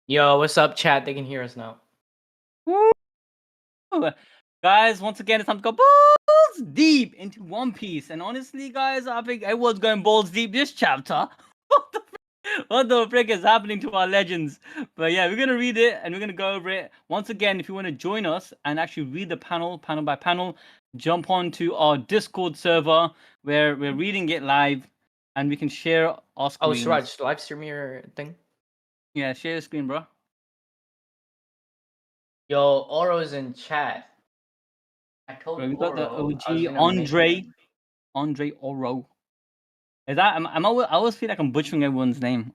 Yo, what's up, chat? They can hear us now. Woo! Guys, once again, it's time to go balls deep into One Piece. And honestly, guys, I think everyone's going balls deep this chapter. What the frick is happening to our legends? But yeah, we're gonna read it and we're gonna go over it. Once again, if you want to join us and actually read the panel by panel, jump on to our Discord server where we're reading it live and we can share our Oh, screens. Suraj, live stream your thing. Yeah, share your screen, bro. Yo, Oro's in chat. I told Bro, we got the Oro I was OG gonna make Andre Oro. Is that I always feel like I'm butchering everyone's name.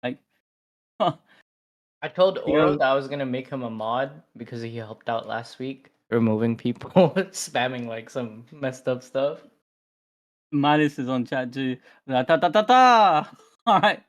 Like, I told Oro Yo. that I was gonna make him a mod because he helped out last week, removing people spamming like some messed up stuff. Malice is on chat too. Ta ta ta ta. All right.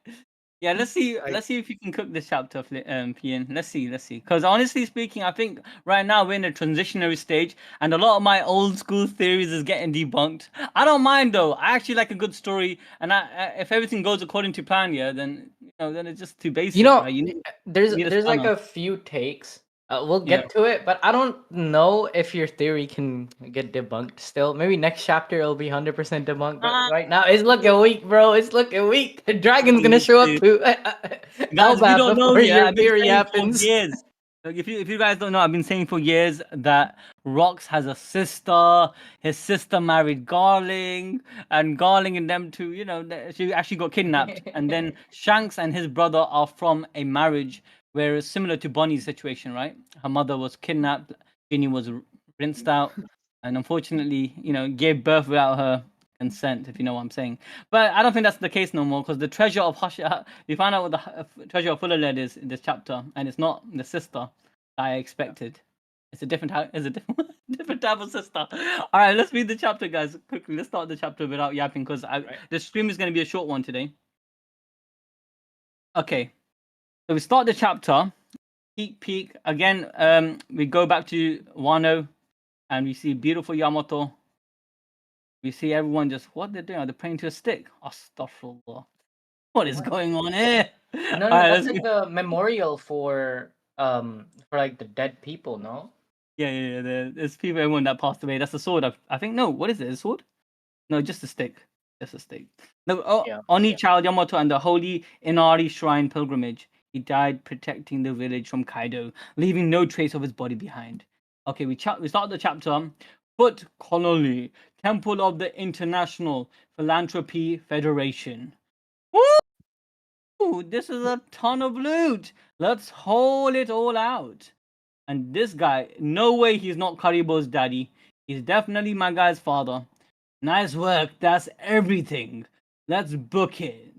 Yeah, let's see if you can cook this chapter, PN. Let's see. Because honestly speaking, I think right now we're in a transitionary stage, and a lot of my old school theories is getting debunked. I don't mind though. I actually like a good story, and if everything goes according to plan, yeah, then then it's just too basic. You know, right? there's need a like spanner. a few takes. We'll Yeah. get to it, but I don't know if your theory can get debunked still. Maybe next chapter it'll be 100% debunked, but right now it's looking weak, bro. It's looking weak. The dragon's gonna show up to Guys, if you don't know, before yeah, your I've been theory saying happens. for years. Like, if you guys don't know, I've been saying for years that Rocks has a sister. His sister married Garling, and Garling and them two, she actually got kidnapped. And then Shanks and his brother are from a marriage where it's similar to Bonnie's situation, right? Her mother was kidnapped, Ginny was rinsed out, and unfortunately, gave birth without her consent, if you know what I'm saying. But I don't think that's the case no more, because the treasure of we find out what the treasure of Fuller Lead is in this chapter, and it's not the sister that I expected. It's a different different type of sister. All right, let's read the chapter, guys, quickly. Let's start the chapter without yapping, because the stream is going to be a short one today. Okay, so we start the chapter. Peak again. We go back to Wano, and we see beautiful Yamato. We see everyone just what they're doing. Are they praying to a stick? Astaghfirullah. What is going on here? No, that's like the memorial for like the dead people, no? Yeah. There's people, everyone that passed away. That's a sword. I think no. What is it? A sword? No, just a stick. Just a stick. No. Oni Child Yamato and the Holy Inari Shrine pilgrimage. He died protecting the village from Kaido, leaving no trace of his body behind. Okay, we start the chapter. Foot Colony, Temple of the International Philanthropy Federation. Woo! This is a ton of loot. Let's haul it all out. And this guy, no way he's not Karibo's daddy. He's definitely my guy's father. Nice work. That's everything. Let's book it.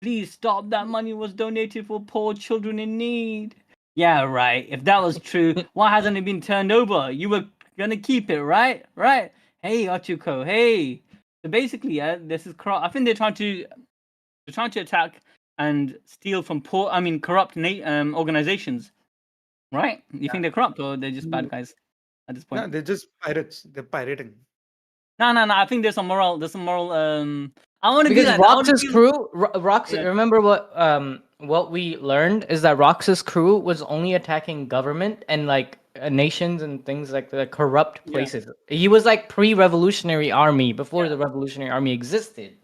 Please stop. That money was donated for poor children in need. Yeah, right. If that was true, why hasn't it been turned over? You were gonna keep it, right? Right. Hey, Ochuko. Hey. So basically, this is corrupt. I think they're trying to attack and steal from corrupt organizations. Right? You think they're corrupt, or they're just bad guys at this point? No, they're just pirates. They're pirating. No. I think there's some moral. I want to be like Rox's crew. Rox. Yeah. Remember what we learned is that Rox's crew was only attacking government and like nations and things like the corrupt places. Yeah. He was like pre-revolutionary army before the revolutionary army existed.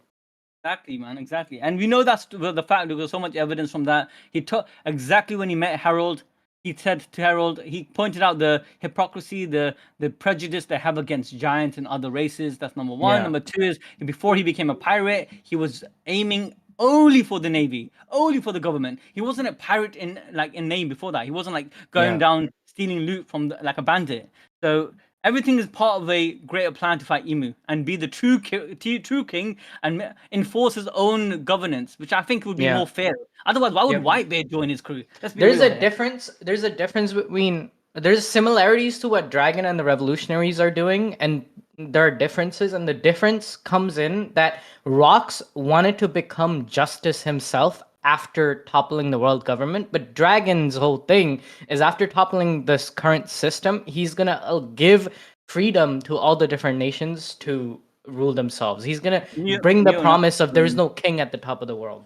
Exactly, man. Exactly, and we know that's the fact. There was so much evidence from that. He took exactly when he met Harold. He said to Harold, he pointed out the hypocrisy, the prejudice they have against giants and other races. That's number one. Yeah. Number two is before he became a pirate, he was aiming only for the navy, only for the government. He wasn't a pirate in name before that. He wasn't like going down stealing loot from like a bandit. So everything is part of a greater plan to fight Emu and be the true king and enforce his own governance, which I think would be more fair. Otherwise, why would Whitebeard join his crew? There's a difference. There's a difference between. There's similarities to what Dragon and the Revolutionaries are doing, and there are differences. And the difference comes in that Rocks wanted to become justice himself after toppling the world government, but Dragon's whole thing is after toppling this current system, he's gonna give freedom to all the different nations to rule themselves. He's gonna bring the promise of there's no king at the top of the world.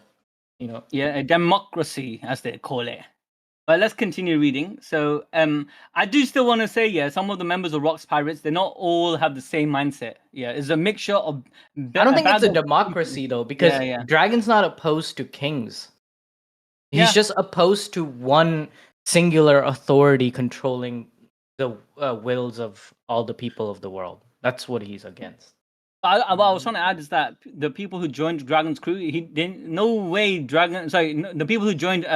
Yeah, a democracy, as they call it. But let's continue reading. So, I do still want to say, yeah, some of the members of Rocks Pirates, they not all have the same mindset. Yeah, it's a mixture of. I don't think it's a bag of- democracy though, because yeah. Dragon's not opposed to kings. He's Yeah. just opposed to one singular authority controlling the wills of all the people of the world. That's what he's against. What I was trying to add is that the people who joined Dragon's crew, he didn't. No way, the people who joined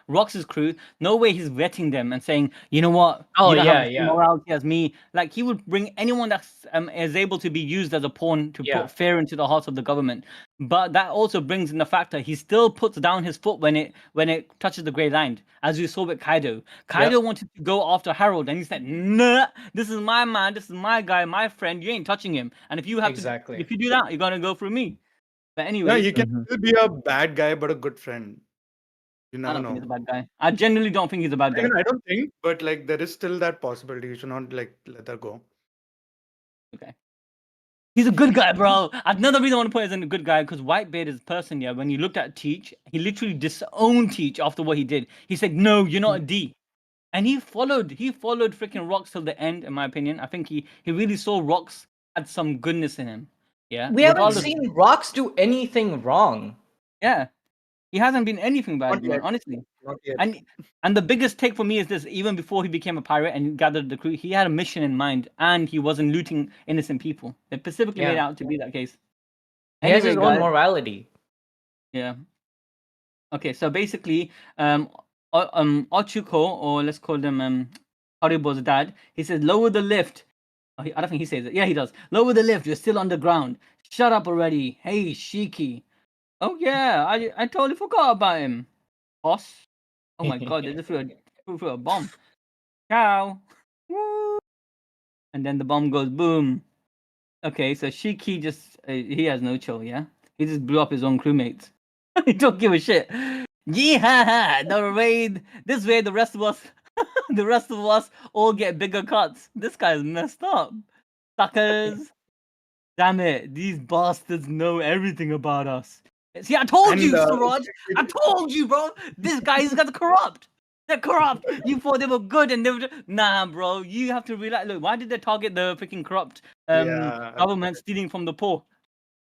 Rox's crew, no way he's vetting them and saying, you know what? Oh, you don't have the yeah, same yeah. morality as me. Like he would bring anyone that is able to be used as a pawn to Yeah. put fear into the hearts of the government. But that also brings in the fact that he still puts down his foot when it touches the Grey Line, as you saw with Kaido. Kaido wanted to go after Harold, and he said, "Nah, this is my man, this is my guy, my friend. You ain't touching him. And if you have Exactly. if you do that, you're gonna go through me." But anyway, No, you can still be a bad guy but a good friend. You I never don't know. think he's a bad guy. I genuinely don't think he's a bad guy. I don't think, but like there is still that possibility. You should not like let that go. Okay. He's a good guy, bro. Another reason I want to put is in a good guy because Whitebeard is a person, yeah. When you looked at Teach, he literally disowned Teach after what he did. He said, "No, you're not a D," and he followed freaking Rocks till the end. In my opinion, I think he really saw Rocks had some goodness in him. Yeah, We haven't regardless- seen Rocks do anything wrong. Yeah, he hasn't been anything bad, Not man, yet. honestly. Not yet. And the biggest take for me is this: even before he became a pirate and gathered the crew, he had a mission in mind, and he wasn't looting innocent people. They specifically made Yeah. out to be that case. He has his Anyway, own guys- morality. Yeah. Okay, so basically, Ochuko, or let's call them Haribo's dad, he says, "Lower the lift." I don't think he says it. Yeah, he does. "Lower the lift. You're still underground. Shut up already. Hey, Shakky." Oh yeah, I totally forgot about him. Boss. Oh my god, they just threw a bomb. Ciao. Woo. And then the bomb goes boom. Okay, so Shiki just he has no chill, yeah. He just blew up his own crewmates. He don't give a shit. Yeah, this way the rest of us all get bigger cuts. This guy's messed up. Suckers. Damn it, these bastards know everything about us. See, I told And, you, Suraj. I told you, bro. These guys got corrupt. They're corrupt. You thought they were good, and they were nah, bro. You have to realize. Look, why did they target the freaking corrupt Yeah. government stealing from the poor?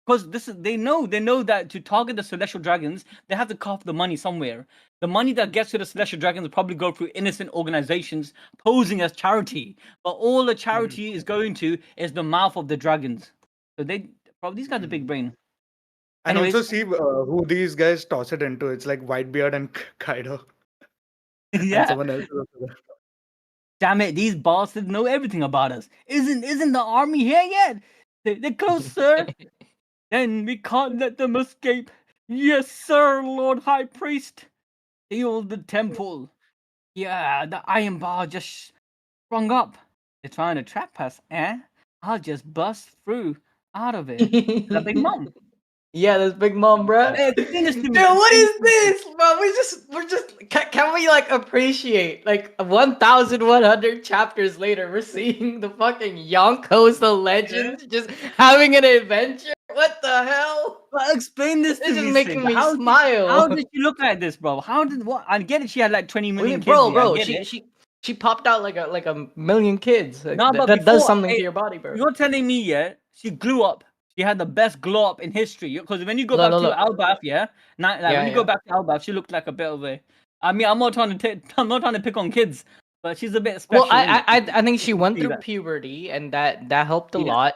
Because they know that to target the celestial dragons, they have to cough the money somewhere. The money that gets to the celestial dragons will probably go through innocent organizations posing as charity, but all the charity is going to is the mouth of the dragons. So these guys are big brain. And Anyways. also see who these guys toss it into. It's like Whitebeard and Kaido. And Yeah. someone else. is also there. Damn it, these bastards know everything about us. Isn't the army here yet? They're close, sir. Then we can't let them escape. Yes, sir, Lord High Priest. Seal the temple. Yeah, the iron bar just sprung up. They're trying to trap us, eh? I'll just bust through out of it. The big mom. Yeah, that's Big Mom, bro. Hey, explain this to me. Dude, what is this, bro? We're just. Can we like appreciate like 1,100 chapters later? We're seeing the fucking Yonkos, the legend, just having an adventure. What the hell? Well, explain this to This is me. making Sid. me How smile. did she look like this, bro? I get it. She had like 20 million kids. Bro, here, I bro, get it. she popped out like a million kids. Like, No, but that does before- something hey, to your body, bro. You're telling me, yeah, she grew up. She had the best glow up in history. Because when you go Look, back look, to Elbaf, yeah, when you go yeah. back to Elbaf, she looked like a bit of a. I mean, I'm not trying to pick on kids, but she's a bit special. Well, I think she went See through that. puberty, and that helped a Yeah. lot.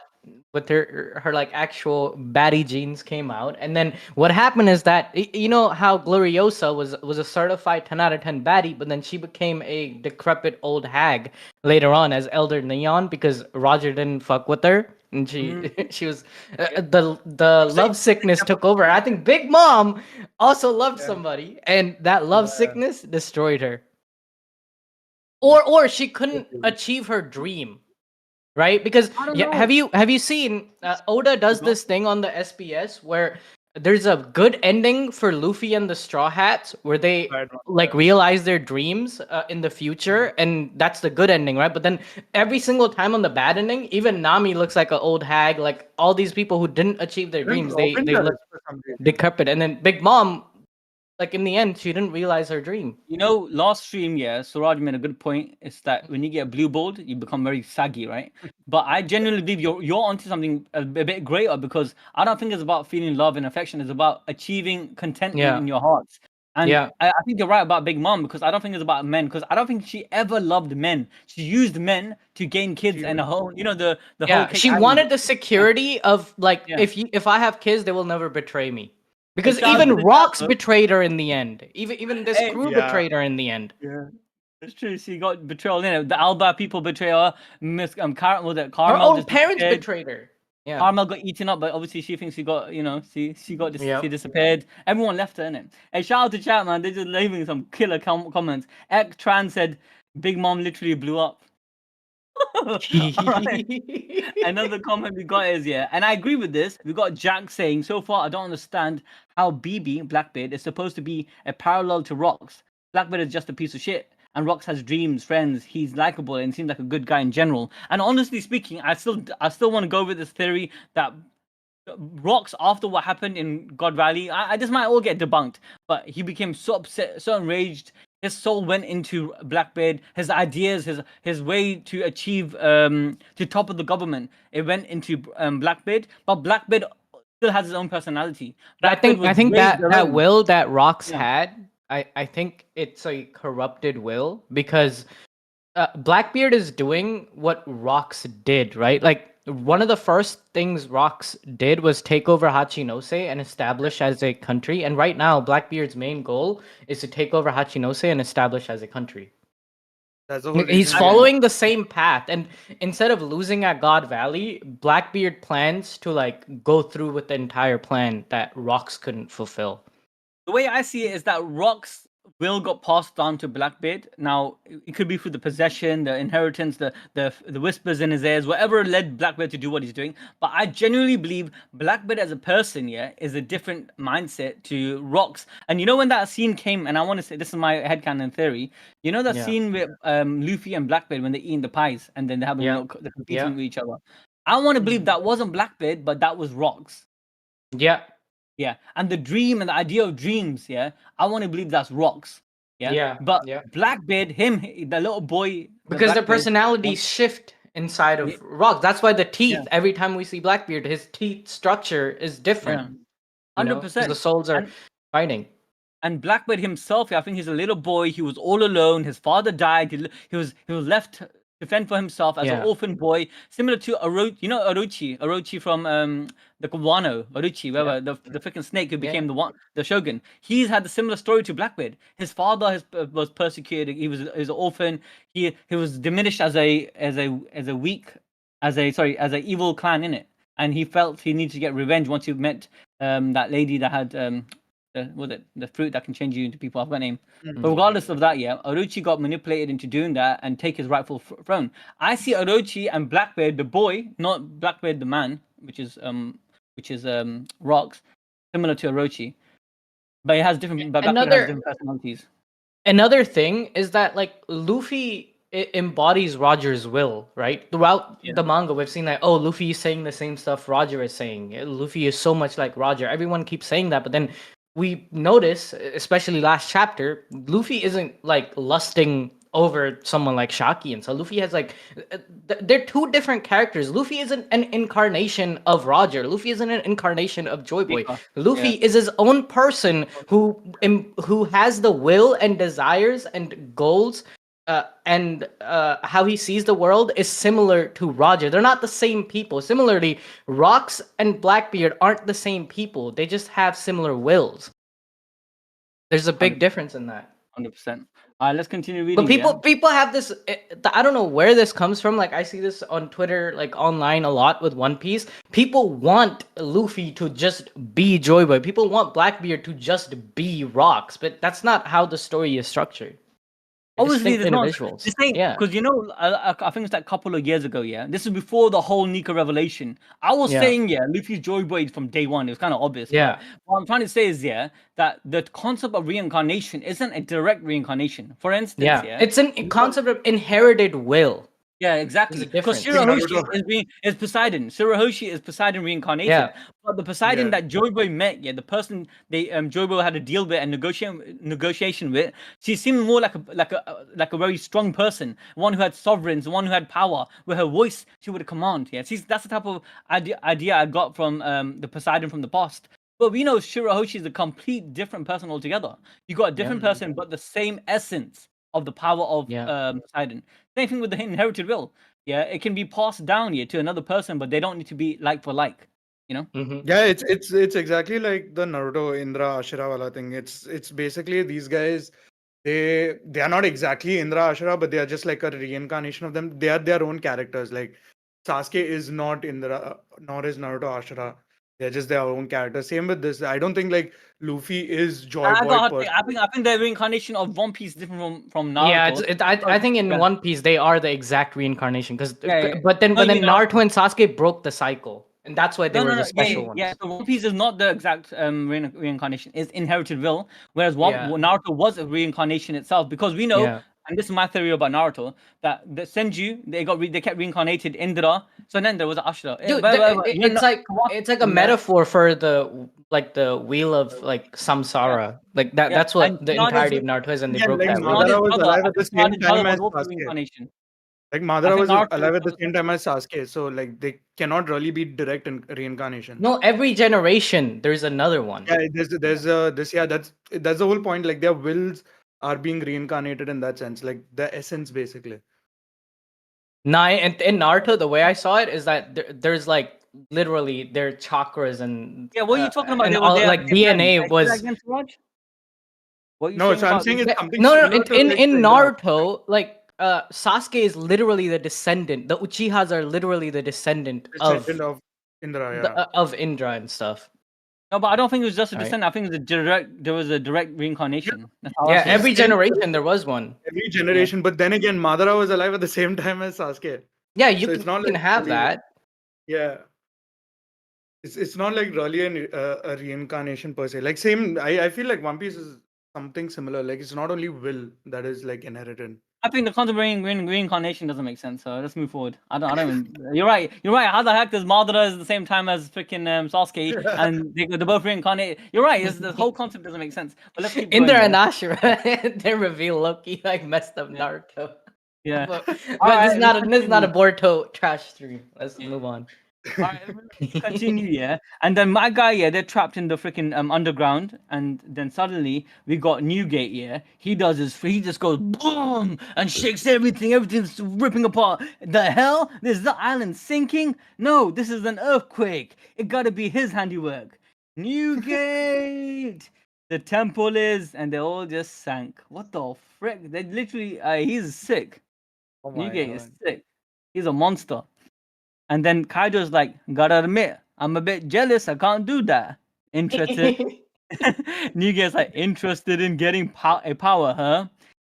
With her like actual baddie genes came out, and then what happened is that you know how Gloriosa was a certified 10 out of 10 baddie, but then she became a decrepit old hag later on as Elder Neon because Roger didn't fuck with her, and she was the love sickness took over. I think Big Mom also loved somebody, and that love sickness destroyed her. Or she couldn't achieve her dream. Right, because I don't know. have you seen Oda does this thing on the SBS where there's a good ending for Luffy and the Straw Hats where they like realize their dreams in the future, and that's the good ending, right? But then every single time on the bad ending, even Nami looks like an old hag. Like all these people who didn't achieve their dreams, they look decrepit, and then Big Mom like in the end, she didn't realize her dream. You know, last stream, yeah, Suraj made a good point. It's that when you get blue balled, you become very saggy, right? But I genuinely believe you're onto something a bit greater, because I don't think it's about feeling love and affection. It's about achieving contentment in your hearts. And Yeah. I think you're right about Big Mom, because I don't think it's about men, because I don't think she ever loved men. She used men to gain kids and a whole, you know, the whole Yeah, cake she island. wanted the security of like Yeah. if I have kids, they will never betray me. Because shout out even to the Rocks Garp. betrayed her in the end. Even this Hey, crew Yeah. betrayed her in the end. Yeah, it's true. She got betrayal in it. The Alba people betray her. Miss Carmel, was it Her Carmel? own just parents disappeared. betrayed her. Yeah. Carmel got eaten up, but obviously she thinks she got, you know, she got Yep. she disappeared. Everyone left her in it. Hey, shout out to chat, man. They're just leaving some killer comments. Ek Tran said, "Big Mom literally blew up." Alright. Another comment we got is, yeah, and I agree with this. We got Jack saying, "So far, I don't understand how BB Blackbeard is supposed to be a parallel to Rocks. Blackbeard is just a piece of shit, and Rocks has dreams, friends. He's likable and seems like a good guy in general." And honestly speaking, I still want to go with this theory that Rocks, after what happened in God Valley, I this might all get debunked, but he became so upset, so enraged. His soul went into Blackbeard. His ideas, his way to achieve to topple the government, it went into Blackbeard. But Blackbeard still has his own personality. I think that alone. will that Rocks Yeah. had, I think it's a corrupted will, because Blackbeard is doing what Rocks did, right? Like one of the first things Rocks did was take over Hachinosu and establish as a country. And right now, Blackbeard's main goal is to take over Hachinosu and establish as a country. That's the whole He's reason. following the same path, and instead of losing at God Valley, Blackbeard plans to like go through with the entire plan that Rocks couldn't fulfill. The way I see it is that Rocks will got passed on to Blackbeard. Now it could be through the possession, the inheritance, the whispers in his ears, whatever led Blackbeard to do what he's doing. But I genuinely believe Blackbeard as a person, yeah, is a different mindset to Rocks. And you know, when that scene came, and I want to say this is my headcanon theory. You know that scene with Luffy and Blackbeard when they're eating the pies and then they're having they're competing with each other. I want to believe that wasn't Blackbeard, but that was Rocks. Yeah. Yeah, and the dream and the idea of dreams, yeah, I want to believe that's Rocks. Yeah, but Blackbeard, him, the little boy, because their personalities shift inside of Rocks. That's why the teeth. Every time we see Blackbeard, his teeth structure is different. 100%. The souls are fighting. And Blackbeard himself, I think he's a little boy. He was all alone. His father died. He was left to fend for himself as an orphan boy, similar to Orochi from the Wano, Orochi, the freaking snake who became the shogun. He's had a similar story to Blackbeard. His father was persecuted. He was an orphan. He was diminished as a evil clan in it, and he felt he needed to get revenge once he met that lady that had the fruit that can change you into people. I've got a name. But regardless of that, Orochi got manipulated into doing that and take his rightful throne. I see Orochi and Blackbeard, the boy, not Blackbeard the man, which is Rocks, similar to Orochi, but it has different. But Blackbeard has different personalities. Another thing is that like Luffy embodies Roger's will, right? Throughout the manga, we've seen that, oh, Luffy is saying the same stuff Roger is saying. Luffy is so much like Roger. Everyone keeps saying that, but then we notice, especially last chapter, Luffy isn't like lusting over someone like Shakky, and so Luffy has like they're two different characters. Luffy isn't an incarnation of Roger. Luffy isn't an incarnation of Joy Boy. Luffy is his own person who has the will and desires and goals. And how he sees the world is similar to Roger. They're not the same people. Similarly, Rocks and Blackbeard aren't the same people. They just have similar wills. There's a big difference in that. 100%. All right, let's continue reading. But people have this. I don't know where this comes from. Like I see this on Twitter, like online a lot with One Piece. People want Luffy to just be Joy Boy. People want Blackbeard to just be Rocks. But that's not how the story is structured. Obviously, there's not individuals. Because I think it's like a couple of years ago. Yeah, this is before the whole Nika revelation. I was saying, Luffy's Joy Boy from day one. It was kind of obvious. Yeah. What I'm trying to say is, that the concept of reincarnation isn't a direct reincarnation. For instance, it's a concept of inherited will. Yeah, exactly. a Because difference. Shirahoshi is Poseidon. Shirahoshi is Poseidon reincarnated. Yeah. But the Poseidon Yeah. that Joyboy met, the person Joyboy had a deal with and negotiation with, she seemed more like a very strong person, one who had sovereigns, one who had power. With her voice, she would command. Yeah, that's the type of idea I got from the Poseidon from the past. But we know Shirahoshi is a complete different person altogether. You got a different person, but the same essence of the power of Poseidon. Same thing with the inherited will. Yeah, it can be passed down to another person, but they don't need to be like for like. Yeah, it's exactly like the Naruto Indra Ashura wala thing. It's basically these guys. They are not exactly Indra Ashura, but they are just like a reincarnation of them. They are their own characters. Like Sasuke is not Indra, nor is Naruto Ashura. They're just their own characters. Same with this. I don't think like Luffy is Joy Boy I think the reincarnation of One Piece is different from Naruto. Yeah, I think in One Piece they are the exact reincarnation but then No, Naruto and Sasuke broke the cycle, and that's why they were the special ones. Yeah, so One Piece is not the exact reincarnation; it's inherited will. Whereas Naruto was a reincarnation itself, because we know, and this is my theory about Naruto, that the Senju they kept reincarnated Indra, so then there was Ashura. Dude, it's like a metaphor for the wheel of like samsara. Like that. That's what the entirety of Naruto is, and they broke like that wheel. Madara was alive at the same time as Sasuke. Like Madara was alive at the same time as Sasuke, so like they cannot really be direct reincarnation. No, every generation there's another one. Yeah, there's this. Yeah, that's the whole point. Like their wills are being reincarnated in that sense, like the essence basically. Nah, and in Naruto, the way I saw it is that there's like literally their chakras and what are you talking about? And all, like DNA was. No, so I'm saying it's something. No. In Naruto, like Sasuke is literally the descendant. The Uchihas are literally the descendant of Indra, of Indra and stuff. No, but I don't think it was just a descendant. I think there was a direct reincarnation. Yeah, every generation there was one. Every generation, but then again, Madara was alive at the same time as Sasuke. Yeah, you can have that. Yeah, it's not like really a reincarnation per se. Like same, I feel like One Piece is something similar. Like it's not only will that is like inherited. I think the concept of reincarnation doesn't make sense. So let's move forward. I don't even. You're right. How the heck does Madara is the same time as freaking Sasuke, and they're both reincarnated? You're right. The whole concept doesn't make sense. But let's keep Indra and Ashura, they reveal Loki like messed up Naruto. Yeah. But this is not a Boruto trash stream. Let's move on. Alright, continue, and then my guy, they're trapped in the freaking underground, and then suddenly we got Newgate, he just goes boom and shakes everything's ripping apart. The hell? Is the island sinking? No, this is an earthquake. It gotta be his handiwork. Newgate! The temple is, and they all just sank. What the frick? They literally, he's sick. Newgate is sick. He's a monster. And then Kaido's like, gotta admit, I'm a bit jealous. I can't do that. Interested? Newgate's like, interested in getting a power, huh?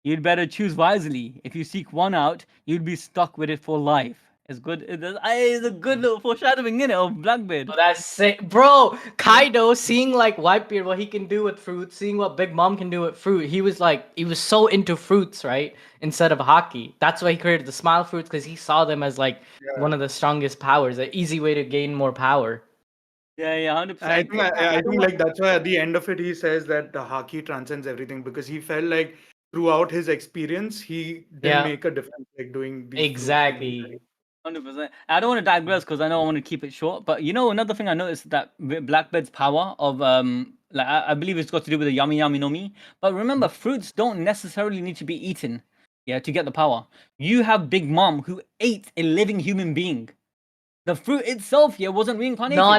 You'd better choose wisely. If you seek one out, you'd be stuck with it for life. It's good. It's a good little foreshadowing in it of Blackbeard. Oh, that's sick, bro. Kaido seeing like Whitebeard, what he can do with fruit, seeing what Big Mom can do with fruit. He was so into fruits, right? Instead of hockey. That's why he created the smile fruits, because he saw them as like one of the strongest powers, an easy way to gain more power. Yeah, 100%. I think like that's why at the end of it he says that the haki transcends everything, because he felt like throughout his experience he didn't make a difference like doing these exactly. 100%. I don't want to digress because I know I want to keep it short. But another thing I noticed that Blackbeard's power of I believe it's got to do with the yummy yummy no mi. But remember, fruits don't necessarily need to be eaten, to get the power. You have Big Mom who ate a living human being. The fruit itself wasn't reincarnated. No,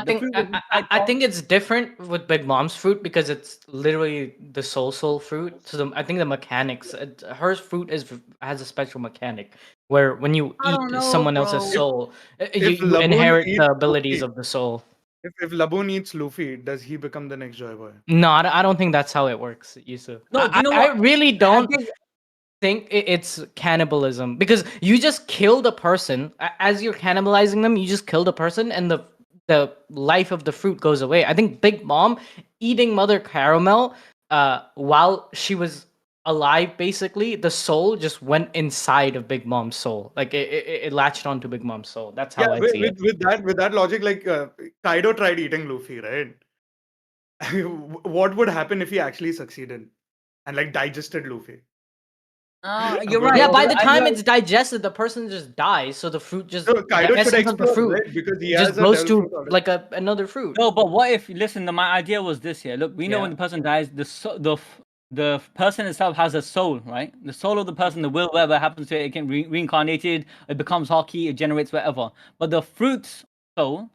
I think it's different with Big Mom's fruit because it's literally the soul fruit. So I think the mechanics, her fruit has a special mechanic where when you eat someone else's soul, you inherit the abilities of the soul. If Laboon eats Luffy, does he become the next Joy Boy? No, I don't think that's how it works, Yusuf. No, I really don't think it's cannibalism, because you just killed a person. As you're cannibalizing them, you just killed a person, and the life of the fruit goes away. I think Big Mom eating Mother Caramel while she was alive, basically, the soul just went inside of Big Mom's soul. Like it latched onto Big Mom's soul. That's how Yeah, I see it. with that logic, like Kaido tried eating Luffy, right? What would happen if he actually succeeded and like digested Luffy? You're Would- right. Yeah, what by would- the time it's digested, the person just dies. So the fruit just So the Kaido should essence of the explode, fruit right? Because he just has a grows devil to fruit already. like another fruit. No, but what if? Listen, my idea was this here. Look, we know when Yeah. the person dies, the person itself has a soul, right? The soul of the person, the will, whatever happens to it, it can reincarnated, it becomes hockey, it generates whatever. But the fruit's soul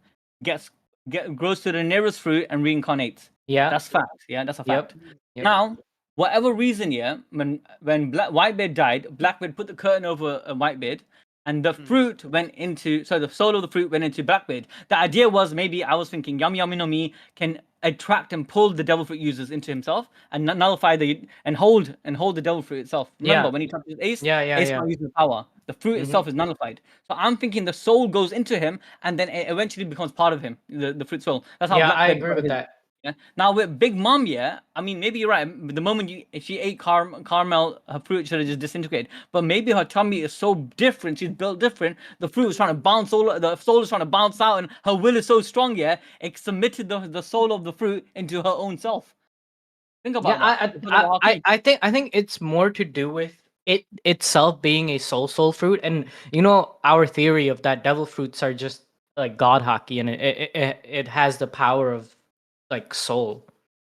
grows to the nearest fruit and reincarnates. Yeah. That's fact. Yeah, that's a Yep. fact. Yep. Now, whatever reason, yeah, when Whitebeard died, Blackbeard put the curtain over Whitebeard, and the fruit went into, so the soul of the fruit went into Blackbeard. The idea was, maybe I was thinking Yami Yami no Mi can attract and pull the devil fruit users into himself and nullify and hold the devil fruit itself. Remember Yeah. when he touches Ace, Yeah, yeah, Ace yeah. can't use the power. The fruit itself is nullified. So I'm thinking the soul goes into him and then it eventually becomes part of him, the fruit soul. That's how Yeah, I Blackbeard agree got with his. that. Yeah. Now with Big Mom, yeah, I mean maybe you're right. The moment if she ate caramel, her fruit should have just disintegrated. But maybe her tummy is so different, she's built different. The fruit is trying to bounce the soul is trying to bounce out, and her will is so strong, yeah, it submitted the soul of the fruit into her own self. Think about that. I think it's more to do with it itself being a soul fruit, and our theory of that devil fruits are just like god hockey, and it has the power of like soul.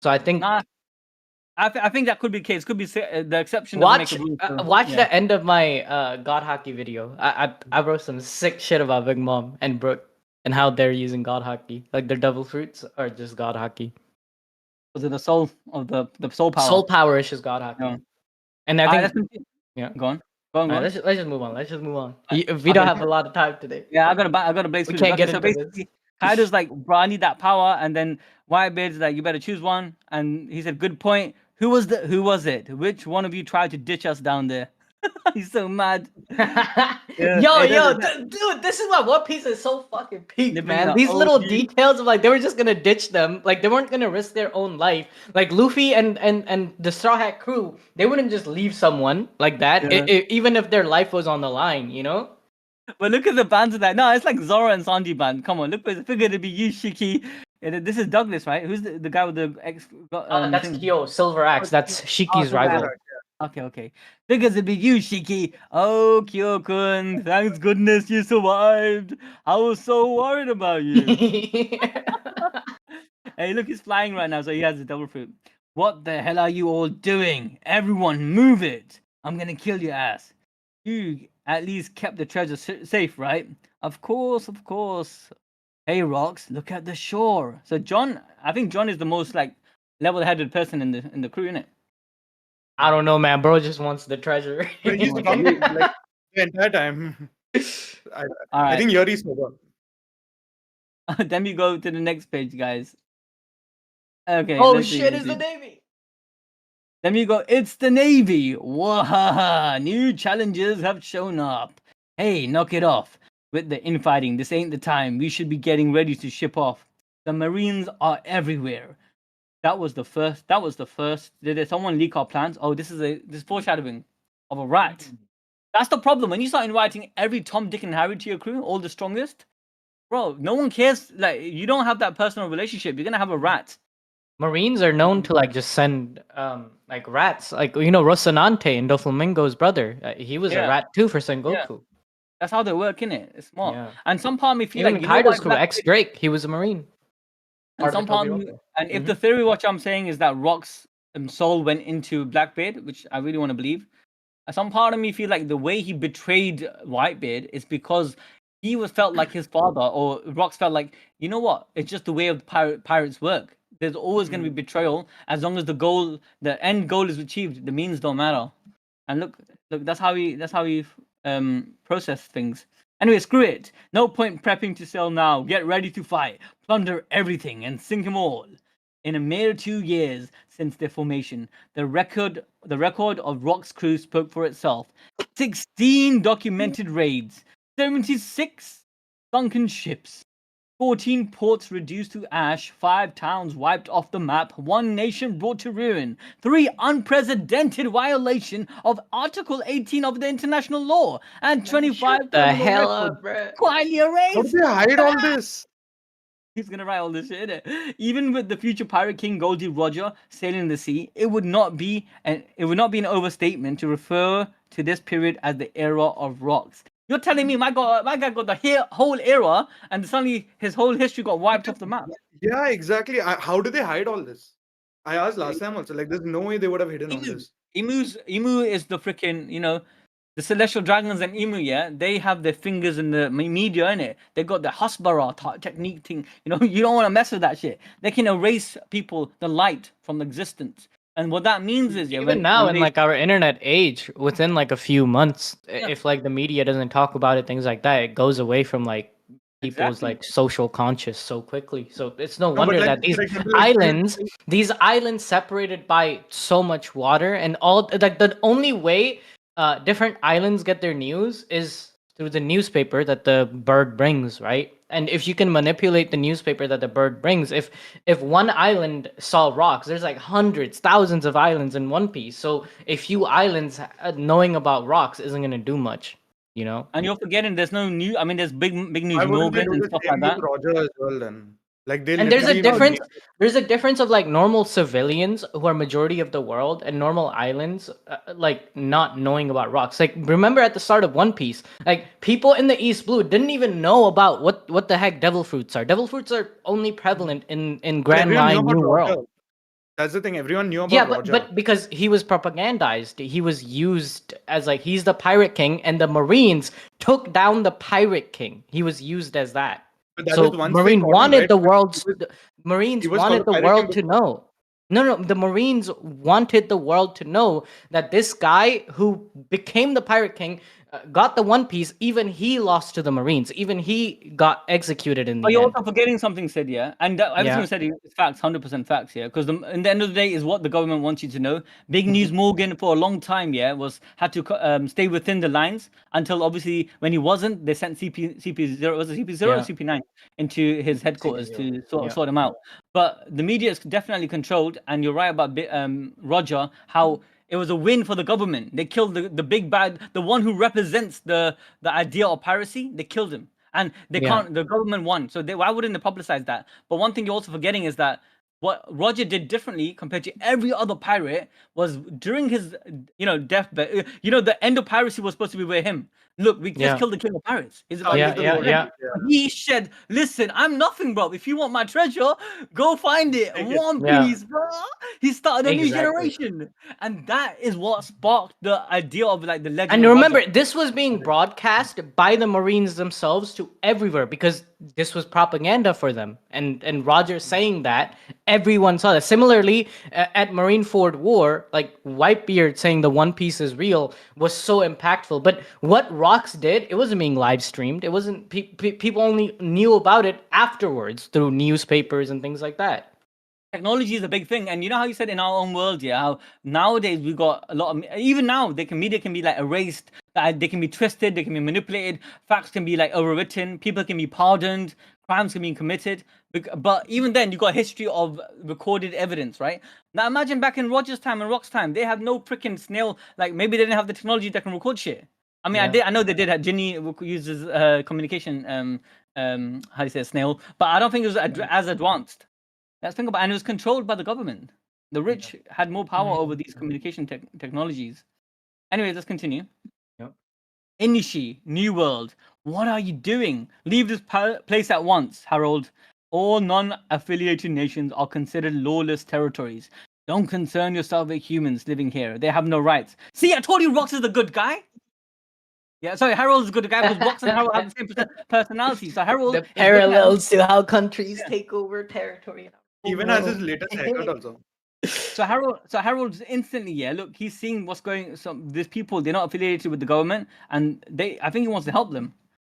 So I think Nah, I think that could be the case. Could be the exception. watch Doesn't make a rule. watch the end of my god hockey video. I wrote some sick shit about Big Mom and Brooke and how they're using god hockey. Like their devil fruits are just god hockey. Was it the soul of the soul power? Soul power is just god hockey. No. And I think yeah. Go on. Go on. Let's just move on. Let's just move on. We don't have a lot of time today. Yeah, I gotta blaze We through. can't get So into basically, this. Kaido's like, bro, I need that power, and then Whitebeard's like, you better choose one. And he said, good point. Who was it? Which one of you tried to ditch us down there? He's so mad. Dude, this is why One Piece is so fucking peak, man. These little details of like they were just gonna ditch them, like they weren't gonna risk their own life. Like Luffy and the Straw Hat crew, they wouldn't just leave someone like that, even if their life was on the line, you know. But look at the bands of that. No, it's like Zoro and Sanji band. Come on, look, figure to be you, Shakky. This is Douglas, right? Who's the guy with the X? That's Kyo, Silver Axe. That's Shiki's rival. Okay. Figures to be you, Shakky. Oh, Kyo-kun, thanks goodness you survived. I was so worried about you. Hey, look, he's flying right now, so he has a double fruit. What the hell are you all doing? Everyone, move it. I'm gonna kill your ass. You at least kept the treasure safe, right? Of course. Hey, Rocks, look at the shore. So I think John is the most like level-headed person in the crew, isn't it? I don't know, man. Bro just wants the treasure. But he's probably like the entire time. I think Yuri's over. Then we go to the next page, guys. Okay. Oh shit! It's the Navy. Then we go. It's the Navy. Wahaha! New challenges have shown up. Hey, knock it off with the infighting. This ain't the time. We should be getting ready to ship off. The Marines are everywhere. That was the first. Did someone leak our plans? Oh, this is foreshadowing of a rat. That's the problem. When you start inviting every Tom, Dick, and Harry to your crew, all the strongest, bro, no one cares. Like, you don't have that personal relationship. You're gonna have a rat. Marines are known to like just send like rats. Like Rocinante and Doflamingo's brother. He was a rat too for Sengoku. Yeah. That's how they work, innit? It's smart. Yeah. And some part of me feel Even like Kaido's crew, ex-Drake, he was a Marine. And some part of me, and if the theory what I'm saying is that Rock's soul went into Blackbeard, which I really want to believe, some part of me feel like the way he betrayed Whitebeard is because he felt like his father, or Rocks felt like, you know what? It's just the way of pirates work. There's always going to be betrayal as long as the end goal is achieved. The means don't matter. And look, that's how he process things. Anyway, screw it. No point prepping to sail now. Get ready to fight, plunder everything, and sink them all. In a mere 2 years since their formation, the record of Rock's crew spoke for itself. 16 documented raids, 76 sunken ships, 14 ports reduced to ash, 5 towns wiped off the map, 1 nation brought to ruin, 3 unprecedented violation of Article 18 of the international law, and 25 the criminal hell records up, bro. quietly How do erased. they hide all this? He's gonna write all this shit, innit? Even with the future pirate king Goldie Roger sailing the sea, it would not be an overstatement to refer to this period as the era of rocks. You're telling me my guy got the whole era, and suddenly his whole history got wiped off the map. Yeah, exactly. How do they hide all this? I asked last time also. Like, there's no way they would have hidden all this. Emu is the freaking, the celestial dragons and Emu, yeah, they have their fingers in the media, in it. They got the Hasbara technique thing. You don't want to mess with that shit. They can erase people, the light from existence. And what that means is, yeah, even now in like our internet age, within like a few months, if like the media doesn't talk about it, things like that, it goes away from like people's like social conscious so quickly. So it's no wonder that these islands separated by so much water, and all like the only way different islands get their news is through the newspaper that the bird brings, right? And if you can manipulate the newspaper that the bird brings, if one island saw rocks, there's like hundreds, thousands of islands in One Piece. So a few islands knowing about rocks isn't gonna do much, And you're forgetting there's no new. I mean, there's big news, Morgan and stuff like that. Roger as well, then. Like and there's a difference. There's a difference of like normal civilians who are majority of the world and normal islands, like not knowing about rocks. Like remember at the start of One Piece, like people in the East Blue didn't even know about what the heck devil fruits are. Devil fruits are only prevalent in Grand Line New World. That's the thing. Everyone knew about Roger. But because he was propagandized, he was used as like he's the pirate king, and the Marines took down the pirate king. He was used as that. So Marines wanted the world to know. No, the Marines wanted the world to know that this guy who became the pirate king got the One Piece. Even he lost to the Marines. Even he got executed in the end. You're also forgetting something said, yeah? And everything you said is facts, 100% facts, yeah? Because in the end of the day is what the government wants you to know. Big News Morgan for a long time, yeah, had to stay within the lines until obviously when he wasn't, they sent CP0, was it CP0 or CP9 into his headquarters to sort him out. But the media is definitely controlled, and you're right about Roger, how it was a win for the government. They killed the big bad, the one who represents the idea of piracy. They killed him, and they can't. The government won, so why wouldn't they publicize that? But one thing you're also forgetting is that what Roger did differently compared to every other pirate was during his deathbed. The end of piracy was supposed to be with him. Look, we just killed the king of pirates. He's about He said, "Listen, I'm nothing, bro. If you want my treasure, go find it. One Piece, bro." He started a new generation, and that is what sparked the idea of like the legend. And remember, this was being broadcast by the Marines themselves to everywhere because this was propaganda for them. And Roger saying that, everyone saw that. Similarly, at Marineford War, like Whitebeard saying the One Piece is real was so impactful. But what Rocks did, it wasn't being live streamed. It wasn't. People only knew about it afterwards through newspapers and things like that. Technology is a big thing, and you know how you said in our own world, yeah, how nowadays we got a lot of, even now media can be like erased, they can be twisted, they can be manipulated, facts can be like overwritten, people can be pardoned, crimes can be committed, but even then you got a history of recorded evidence, right? Now imagine back in Roger's time and Rock's time, they have no freaking snail, like maybe they didn't have the technology that can record shit. I mean, I know they did. Ginny uses communication, how do you say, snail, but I don't think it was as advanced. Let's think about, and it was controlled by the government. The rich had more power over these communication technologies. Anyways, let's continue. Yep. Inishi, New World. What are you doing? Leave this place at once, Harold. All non-affiliated nations are considered lawless territories. Don't concern yourself with humans living here. They have no rights. See, I told you Rocks is a good guy. Yeah, sorry, Harold's a good guy because Rocks and Harold have the same personality. So Harold, the parallels to how countries take over territory. Even as his latest haircut also. So Harold's instantly, look, he's seeing what's going. So these people, they're not affiliated with the government, and I think he wants to help them.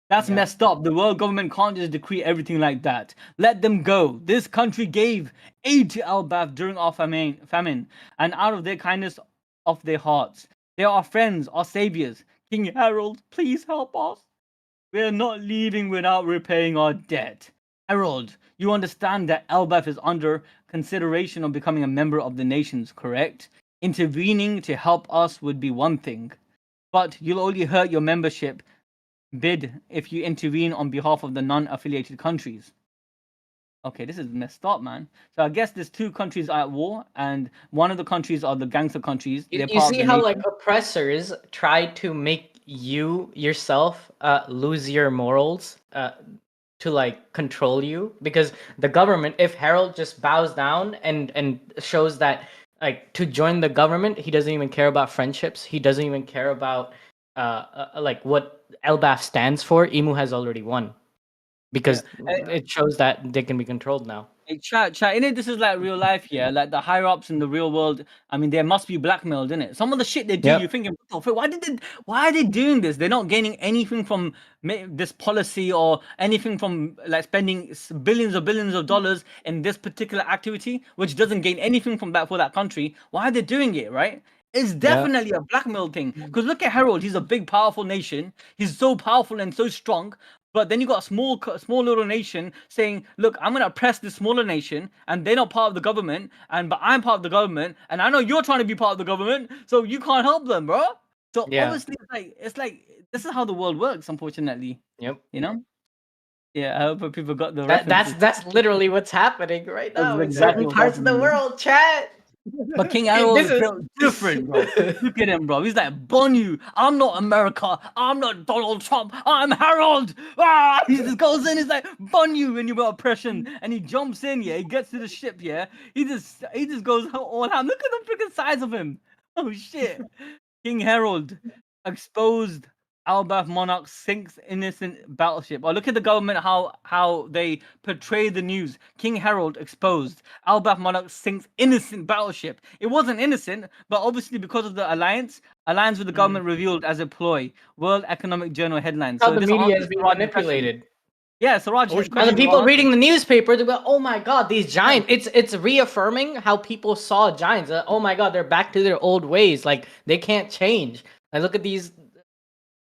That's messed up. The world government can't just decree everything like that. Let them go. This country gave aid to Elbaf during our famine, and out of their kindness of their hearts, they are our friends, our saviors. King Harold, please help us. We are not leaving without repaying our debt. Harold, you understand that Elbaf is under consideration of becoming a member of the nations, correct? Intervening to help us would be one thing, but you'll only hurt your membership bid if you intervene on behalf of the non-affiliated countries. Okay, this is messed up, man. So I guess there's two countries at war, and one of the countries are the gangster countries. You, They're you part see of the how nation. like oppressors try to make you yourself lose your morals to like control you, because the government, if Harold just bows down and shows that like to join the government, he doesn't even care about friendships, he doesn't even care about like what Elbaf stands for, Imu has already won, because it shows that they can be controlled now. Hey, chat. You know, this is like real life, yeah. Like the higher ups in the real world. I mean, there must be blackmailed, in it. Some of the shit they do, Yep. you're thinking, what the fuck? Why are they doing this? They're not gaining anything from this policy or anything from like spending billions of dollars in this particular activity, which doesn't gain anything from that for that country. Why are they doing it, right? It's definitely a blackmail thing. Because look at Harold. He's a big, powerful nation. He's so powerful and so strong. But then you got a small little nation saying, "Look, I'm gonna oppress this smaller nation, and they're not part of the government, but I'm part of the government, and I know you're trying to be part of the government, so you can't help them, bro." So obviously, it's like this is how the world works, unfortunately. Yep. You know. Yeah, I hope people got the reference. That's literally what's happening right now in exactly certain parts of the world, chat. But King Harold This is built different, bro. Look at him, bro. He's like, "Bun you. I'm not America. I'm not Donald Trump. I'm Harold." Ah! He just goes in. He's like, "Bun you," and you got oppression. And he jumps in. Yeah, he gets to the ship. Yeah, he just goes all out. Look at the freaking size of him. Oh shit. King Harold exposed Elbaf monarch sinks innocent battleship. Oh, look at the government, how they portray the news. King Harold exposed Elbaf monarch sinks innocent battleship. It wasn't innocent, but obviously because of the alliance with the government revealed as a ploy. World Economic Journal headline. How So the this media answers is being Suraj's question. manipulated. Yeah, Suraj. Oh, And the question people was- reading the newspaper, they go, "Oh my god, these giants!" It's reaffirming how people saw giants. Oh my god, they're back to their old ways. Like they can't change. I look at these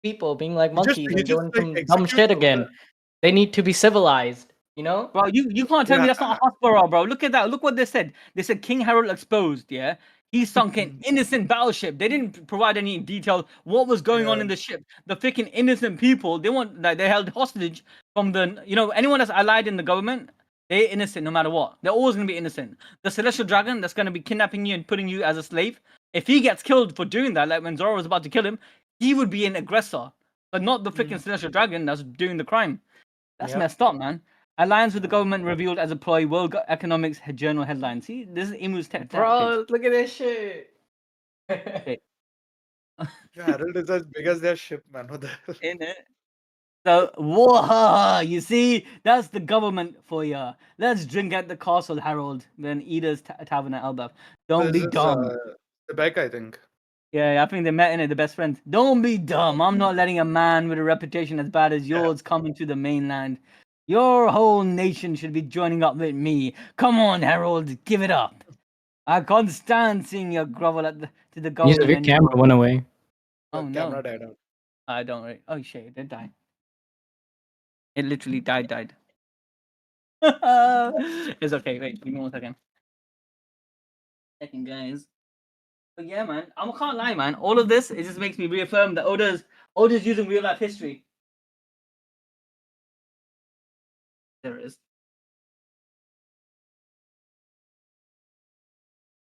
people being like monkeys and doing some dumb shit again. They need to be civilized. You know? Bro, you can't tell me that's not a hospital, bro. Look at that. Look what they said. They said King Harold exposed, yeah? He sunk an innocent battleship. They didn't provide any detail what was going on in the ship. The freaking innocent people, they held hostage from the, anyone that's allied in the government, they're innocent no matter what. They're always going to be innocent. The Celestial Dragon that's going to be kidnapping you and putting you as a slave, if he gets killed for doing that, like when Zoro was about to kill him, he would be an aggressor, but not the freaking Celestial Dragon that's doing the crime. That's messed up, man. Alliance with the government revealed as a ploy. World Economics Journal headline. See, this is Imu's tech. Bro, look at this shit. Okay. Harold is as big as their ship, man. What the hell? In it. So, whoa, you see, that's the government for ya. Let's drink at the castle, Harold. Then Eda's tavern at Elbaf. Don't be dumb. The back, I think. Yeah, I think they met in it, the best friends. Don't be dumb. I'm not letting a man with a reputation as bad as yours come into the mainland. Your whole nation should be joining up with me. Come on, Harold, give it up. I can't stand seeing your grovel to the government. Your camera went away. Oh no. Camera died out. I don't. Oh shit, it did die. It literally died. It's okay. Wait, give me 1 second. Second, guys. But yeah, man, I can't lie, man. All of this, it just makes me reaffirm that Oda's using real life history. There it is.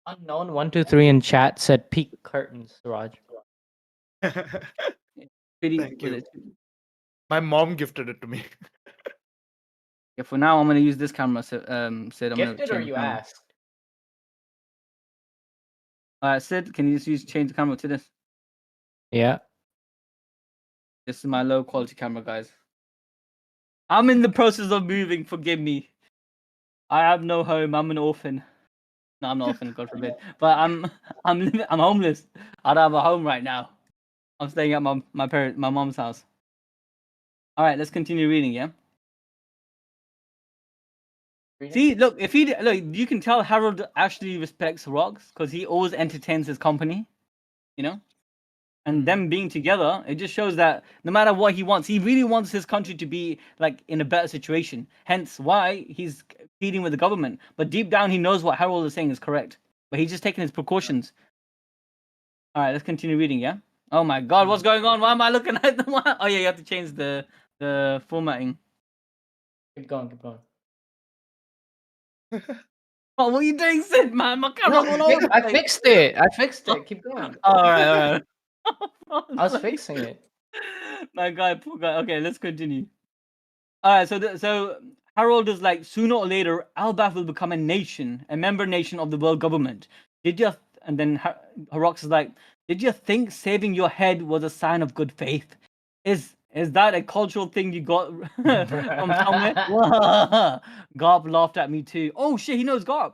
Unknown 123 in chat said peak curtains, Raj. Thank you. My mom gifted it to me. Yeah, for now I'm gonna use this camera. Sid, I'm Gifted gonna or change you the camera. asked? Sid, can you just change the camera to this? Yeah. This is my low quality camera, guys. I'm in the process of moving. Forgive me. I have no home. I'm an orphan. No, I'm not orphan. God forbid. But I'm homeless. I don't have a home right now. I'm staying at my mom's house. All right, let's continue reading. Yeah. See, look, you can tell Harold actually respects Rocks because he always entertains his company. You know. and them being together, it just shows that no matter what he wants, he really wants his country to be like in a better situation. Hence why he's pleading with the government. But deep down, he knows what Harold is saying is correct. But he's just taking his precautions. All right, let's continue reading. Yeah. Oh my God, what's going on? Why am I looking at the one? Oh yeah, you have to change the formatting. Keep going, keep going. Oh, what are you doing, Sid, man? My camera's all over. I fixed it. I fixed it. Keep going. All right. I was fixing it. My guy, poor guy. Okay, let's continue. All right, so Harold is like, sooner or later, Elbaf will become a nation, a member nation of the world government. And then Rocks is like, did you think saving your head was a sign of good faith? Is that a cultural thing you got from somewhere? Garp laughed at me too. Oh shit, he knows Garp.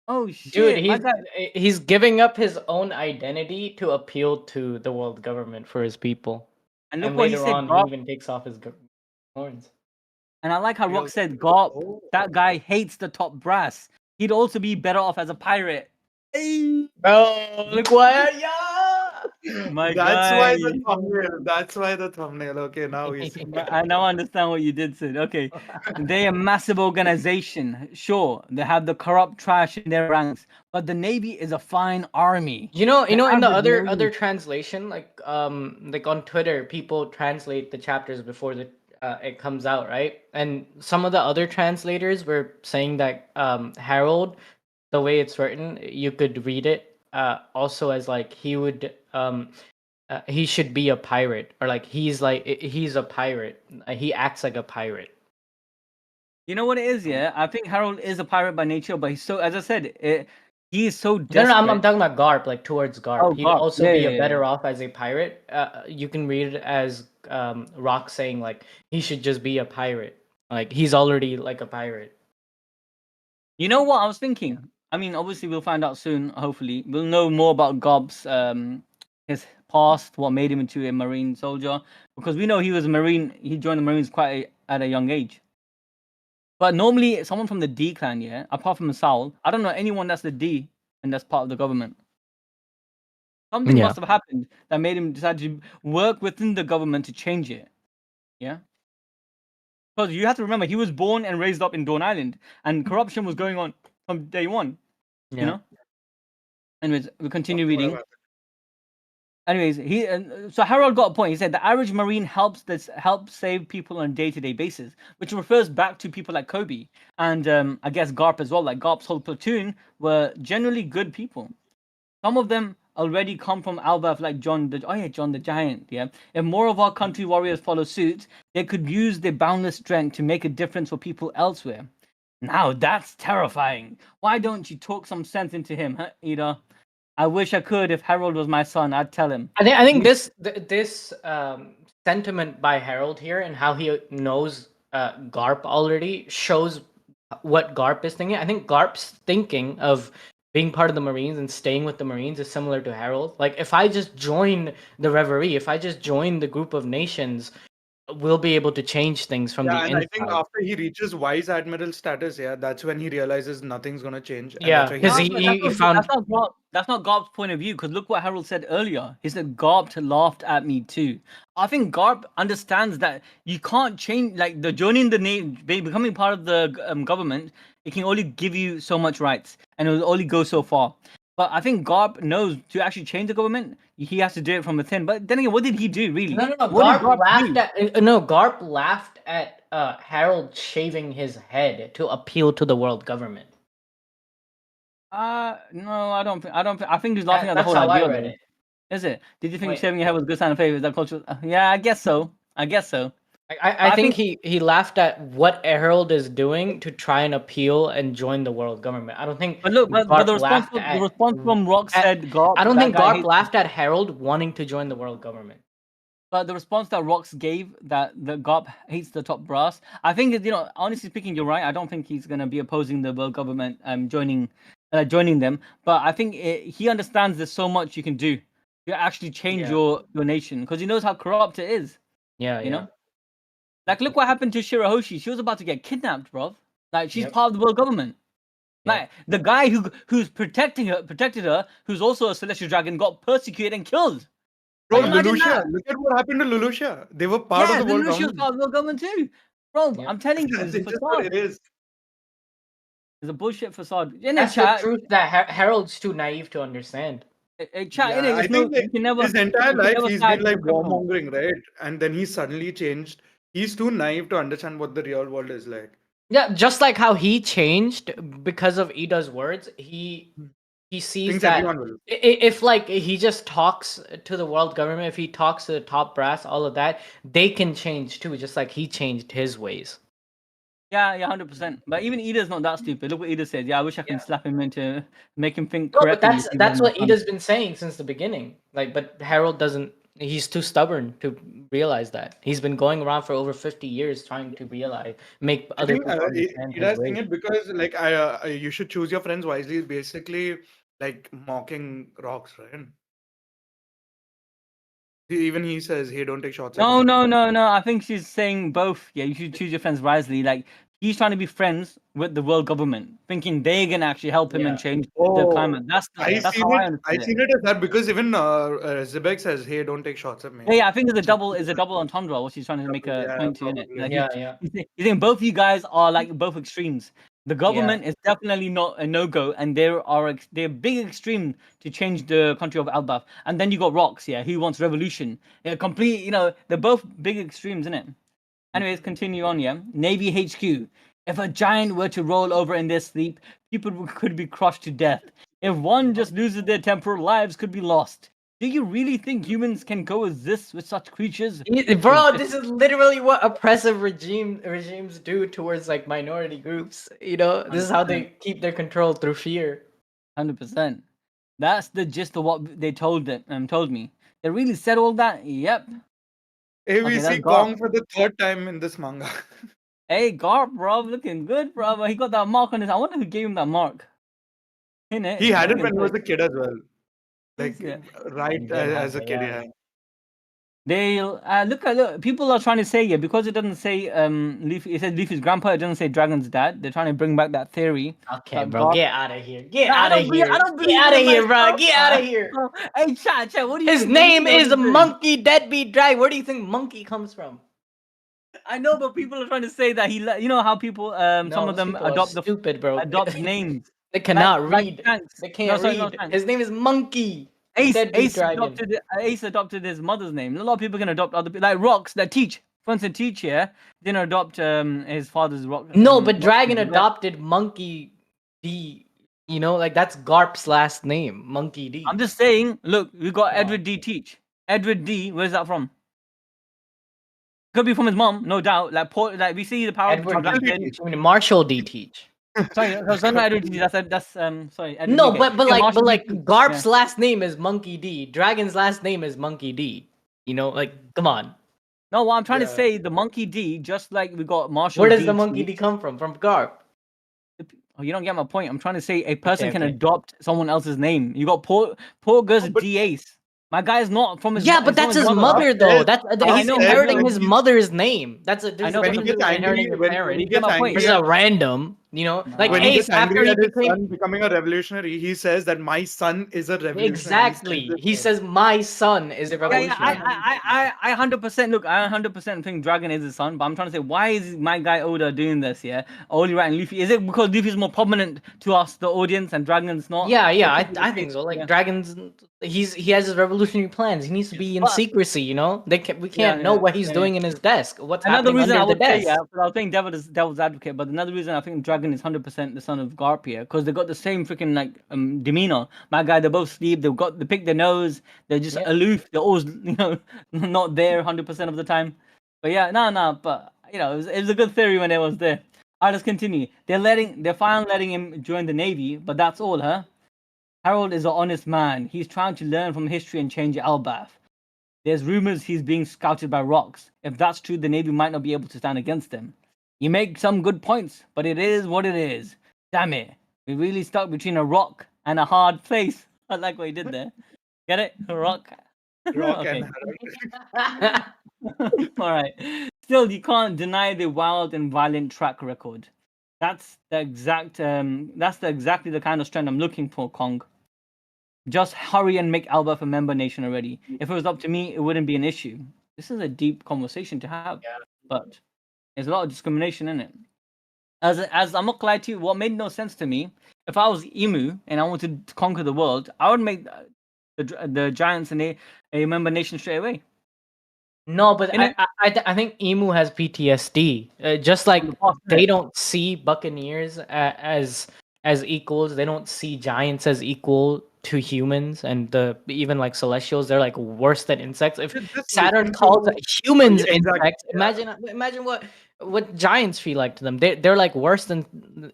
Oh shit, dude, he's giving up his own identity to appeal to the world government for his people. And look what he said. He even takes off his horns. And I like how Rock said, Garp, that guy hates the top brass. He'd also be better off as a pirate. Hey. Bro, look what? Yeah. Why the thumbnail. That's why the thumbnail. Okay, now we see. I now understand what you did, Sid. Okay. They're a massive organization. Sure, they have the corrupt trash in their ranks, but the Navy is a fine army. You know, in the other translation, like on Twitter, people translate the chapters before it comes out, right? And some of the other translators were saying that Harold, the way it's written, you could read it also as like he should be a pirate, or like he's a pirate. He acts like a pirate. You know what it is, yeah? I think Harold is a pirate by nature, but he's so, as I said, he is so desperate. No, I'm talking about Garp, like towards Garp. Oh, he'd also be better off as a pirate. You can read it as Rock saying like he should just be a pirate. Like he's already like a pirate. You know what I was thinking? I mean, obviously we'll find out soon. Hopefully, we'll know more about Garp's his past, what made him into a Marine soldier, because we know he was a Marine. He joined the Marines at a young age. But normally, someone from the D clan, yeah, apart from Saul, I don't know anyone that's the D and that's part of the government. Something must have happened that made him decide to work within the government to change it. Yeah. Because you have to remember, he was born and raised up in Dawn Island, and corruption was going on from day one. Yeah. You know. Anyways, we continue reading. Anyways, so Harold got a point. He said the average Marine helps save people on a day-to-day basis, which refers back to people like Kobe and I guess Garp as well. Like Garp's whole platoon were generally good people. Some of them already come from Elbaf, like John the Giant. Yeah, if more of our country warriors follow suit, they could use their boundless strength to make a difference for people elsewhere. Now that's terrifying. Why don't you talk some sense into him, huh, Ida? I wish I could. If Harold was my son, I'd tell him. I think this sentiment by Harold here and how he knows Garp already shows what Garp is thinking. I think Garp's thinking of being part of the Marines and staying with the Marines is similar to Harold. Like, if I just join the Reverie, if I just join the group of nations, we'll be able to change things from the inside. I think after he reaches Vice Admiral status, that's when he realizes nothing's gonna change. Yeah, because he found that's not Garp's point of view. Because look what Harold said earlier. He said Garp laughed at me too. I think Garp understands that you can't change, like the joining the name, becoming part of the government. It can only give you so much rights, and it will only go so far. But I think Garp knows to actually change the government, he has to do it from within. But then again, what did he do really? No. Garp laughed at Harold shaving his head to appeal to the world government. No, I don't think. I think he's laughing at the whole idea. Is it? Did you think shaving your head was a good sign of favor? Is that cultural? Yeah, I guess so. I think he laughed at what Harold is doing to try and appeal and join the world government. I don't think. But look, but the response from Rock said Garp. I don't think Garp laughed at Harold wanting to join the world government. But the response that Rocks gave, that the Garp hates the top brass, I think, honestly speaking, you're right. I don't think he's gonna be opposing the world government joining them. But I think he understands there's so much you can do to actually change your nation, because he knows how corrupt it is. Yeah, you know. Like, look what happened to Shirahoshi. She was about to get kidnapped, bro. Like, she's part of the world government. Like the guy who's protected her, who's also a celestial dragon, got persecuted and killed. Bro, Like, imagine Lelouch, that. look at what happened to Lelouch. They were part of the world Lelouch was government. part of the government too. Bro, Yeah. I'm telling you, it's a It's just what facade. it is. It's a bullshit facade. In That's chat, the truth that Harold's too naive to understand. Chat, Yeah, I think you can never. his entire you can life never he's side been with like the criminal. warmongering, right? And then he suddenly changed. He's too naive to understand what the real world is like. Yeah, just like how he changed because of Ida's words, he sees Thinks that everyone will. if like he just talks to the world government, if he talks to the top brass, all of that, they can change too, just like he changed his ways. Yeah, 100%. But even Ida's not that stupid. Look what Ida said. Yeah, I wish I can slap him into make him think No, but correctly. that's what Ida's been saying since the beginning. Like, but Harold doesn't. He's too stubborn to realize that. He's been going around for over 50 years trying to make I other think people understand he his does think ways. it because like you should choose your friends wisely is basically like mocking rocks, right? Even he says, "Hey, don't take shots." at No, me." no. I think she's saying both. Yeah, you should choose your friends wisely. Like he's trying to be friends with the world government, thinking they can actually help him and change the Oh, climate. That's how I I understand seen it. it as that because even Zebek says, "Hey, don't take shots at me." Yeah, I think it's a double entendre. What she's trying to make a Yeah, point to in it. probably. Like Yeah. he's saying both you guys are like both extremes. The government Yeah. is definitely not a no-go, and they're big extreme to change the country of Elbaf. And then you got Rocks, yeah, who wants revolution. Yeah, complete, they're both big extremes, isn't it? Anyways, continue on, yeah. Navy HQ. If a giant were to roll over in their sleep, people could be crushed to death. If one just loses their temper, lives could be lost. Do you really think humans can coexist with such creatures? Bro, this is literally what oppressive regimes do towards like minority groups. This is how they keep their control through fear. 100%. That's the gist of what they told me. They really said all that? Yep. Hey, we Okay, that's see Garp. Kong for the third time in this manga. Hey, Garp, bro, looking good, bro. He got that mark on his. I wonder who gave him that mark. Innit? He had it Looking when he was good. a kid as well. Like Yeah. right He did have as a it, kid, yeah. yeah. They look. People are trying to say because it doesn't say Leafy. It says Leafy's grandpa. It doesn't say Dragon's dad. They're trying to bring back that theory. Okay, that bro, Garp- get out of here. Get Nah, out of here. I don't Get believe out of in here, bro. myself. Get out of here. Hey, chat. What do you His think? name is Monkey. Monkey Deadbeat Drag. Where do you think monkey comes from? I know, but people are trying to say that you know how people some of them people are stupid, bro. adopt names. They cannot Like read. Shanks. They can't No, read. Shanks. His name is Monkey. Ace Deadbeat Dragon. Ace adopted his mother's name. A lot of people can adopt other people, like Rocks that teach. For instance, teach here didn't adopt his father's rock. No, but Dragon adopted Monkey D. Like that's Garp's last name, Monkey D. I'm just saying. Look, we got Edward D. Teach. Edward D. Where's that from? Could be from his mom, no doubt. Like we see the power Edward of D. Dragon. Teach. I mean, Marshall D. Teach. Sorry, that's not Edward D. That's sorry. Edward No, D. but Yeah, like Marshall D. Teach. Garp's last name is Monkey D. Dragon's last name is Monkey D. Like come on. No, what I'm trying to say, the Monkey D, just like we got Marshall. Where does D the Monkey Teach. D come from? From Garp. Oh, you don't get my point. I'm trying to say a person can okay. adopt someone else's name. You got Porgus D. Ace. My guy's not from his. Yeah, but that's his mother though. That's he's inheriting his mother's name. That's a difference when he gets between inheriting angry, your parent. when he gets angry, This is a random, like when he Ace gets angry after he at his son became becoming a revolutionary, he says that my son is a revolutionary. exactly. He says my son is a revolutionary. I 100% look. I 100% think Dragon is his son. But I'm trying to say, why is my guy Oda doing this? Yeah, only writing Luffy. Is it because Luffy is more prominent to us, the audience, and Dragon's not? Yeah, I think so. Like Dragon's, he has his revolutionary plans. He needs to be in secrecy. We can't know what he's doing in his desk. What's another happening reason under I would the say, desk. I was saying devil's advocate, but another reason I think Dragon is 100% the son of Garp here, because they got the same freaking demeanor. My guy, they both sleep. They pick their nose. They're just aloof. They're always not there 100% of the time. But yeah, no. But it was a good theory when it was there. Alright, let's continue. They're finally letting him join the Navy, but that's all, huh? Harold is an honest man. He's trying to learn from history and change Elbaf. There's rumors he's being scouted by Rocks. If that's true, the Navy might not be able to stand against him. You make some good points, but it is what it is. Damn it. We really stuck between a rock and a hard place. I like what he did there. Get it? A rock. Okay. Alright. Still, you can't deny the wild and violent track record. That's the exactly the kind of strength I'm looking for, Kong. Just hurry and make Elbaf a member nation already. If it was up to me, it wouldn't be an issue. This is a deep conversation to have, but there's a lot of discrimination in it. As I'm not gonna lie to you, what made no sense to me, if I was Emu and I wanted to conquer the world, I would make the giants a member nation straight away. No, but I think Emu has PTSD. Just like they don't see Buccaneers as equals. They don't see giants as equal to humans, and even like Celestials, they're like worse than insects. If Saturn calls humans insects, imagine what giants feel like to them. They're like worse than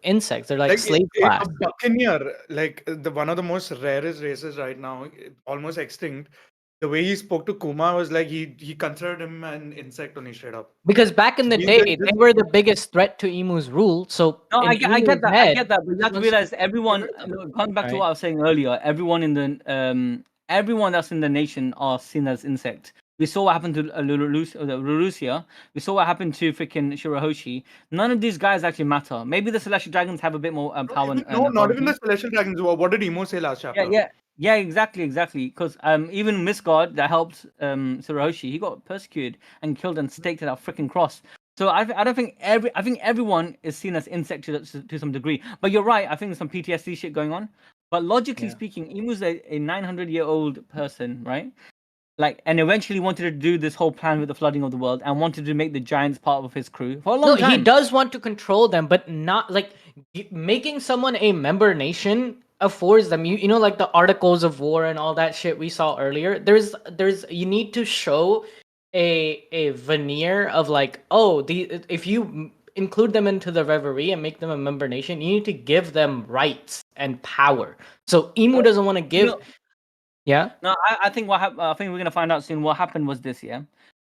insects. They're like slave class. A Buccaneer, like one of the most rarest races right now, almost extinct. The way he spoke to Kuma was like he considered him an insect only straight up. Because back in the day, they were the biggest threat to Emu's rule. So no, I get that. But you have to realize everyone. Coming back to what I was saying earlier, everyone that's in the nation are seen as insect. We saw what happened to Rurusia. We saw what happened to freaking Shirahoshi. None of these guys actually matter. Maybe the Celestial Dragons have a bit more power. Not even the Celestial Dragons. What did Emo say last chapter? Yeah, exactly. Because even Misgod that helped Shirahoshi, he got persecuted and killed and staked at that freaking cross. So I don't think I think everyone is seen as insect to some degree. But you're right. I think there's some PTSD shit going on. But logically speaking, Emu's a 900-year-old person, right? Like, and eventually wanted to do this whole plan with the flooding of the world and wanted to make the giants part of his crew for a long time. He does want to control them, but not like making someone a member nation affords them. You know, like the articles of war and all that shit we saw earlier. There's you need to show a veneer of like, if you include them into the reverie and make them a member nation, you need to give them rights and power. So Emu doesn't want to give. Yeah. No, I think I think we're gonna find out soon. What happened was this, yeah.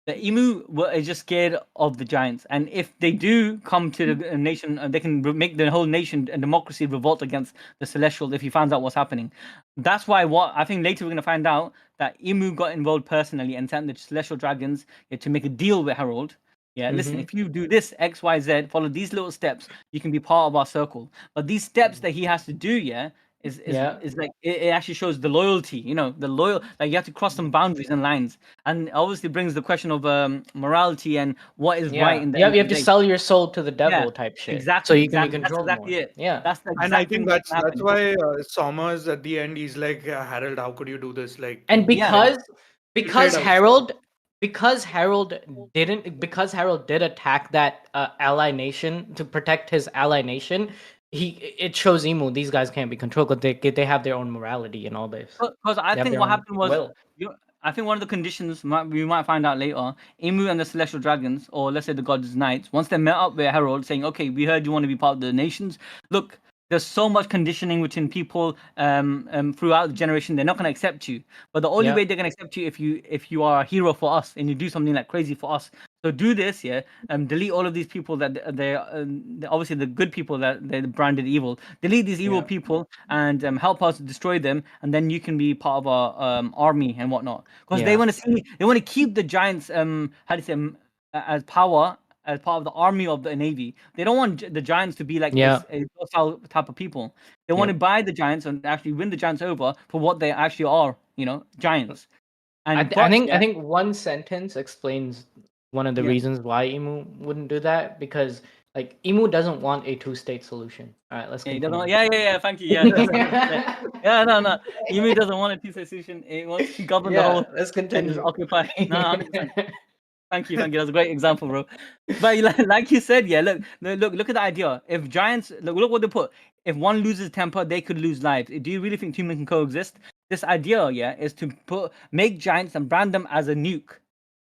The Emu is just scared of the giants, and if they do come to the nation, they can make the whole nation and democracy revolt against the Celestials. If he finds out what's happening, that's why. What I think later we're gonna find out that Emu got involved personally and sent the Celestial Dragons to make a deal with Harold. Yeah, listen, if you do this X, Y, Z, follow these little steps, you can be part of our circle. But these steps that he has to do, is like it actually shows the loyalty, like you have to cross some boundaries and lines, and obviously brings the question of morality and what is right in the you have to sell your soul to the devil type shit. Exactly. So you can control that's exactly more. it. Yeah. That's the and I think that's why Sommers at the end he's like, Harold, how could you do this? Like, and because Harold did attack that ally nation to protect his ally nation. It shows Emu these guys can't be controlled because they have their own morality and all this. Because I think what happened was, I think one of the conditions we might find out later, Emu and the Celestial Dragons, or let's say the Gods Knights, once they met up with Harold saying, okay, we heard you want to be part of the nations. Look, there's so much conditioning between people throughout the generation. They're not going to accept you. But the only way they're going to accept you if you are a hero for us and you do something like crazy for us. So do this, delete all of these people that they're obviously the good people that they're branded evil. Delete these evil people and help us destroy them, and then you can be part of our army and whatnot. Because they want to keep the giants as power as part of the army of the navy. They don't want the giants to be like this a docile type of people. They want to buy the giants and actually win the giants over for what they actually are, giants. And I think one sentence explains one of the reasons why Emu wouldn't do that, because like Emu doesn't want a two-state solution. All right, let's Thank you. No. Emu doesn't want a two-state solution. It wants to govern the whole. Let's continue. And occupy. No, Thank you. That's a great example, bro. But like you said, look at the idea. If giants, look what they put. If one loses temper, they could lose lives. Do you really think humans can coexist? This idea, is to make giants and brand them as a nuke.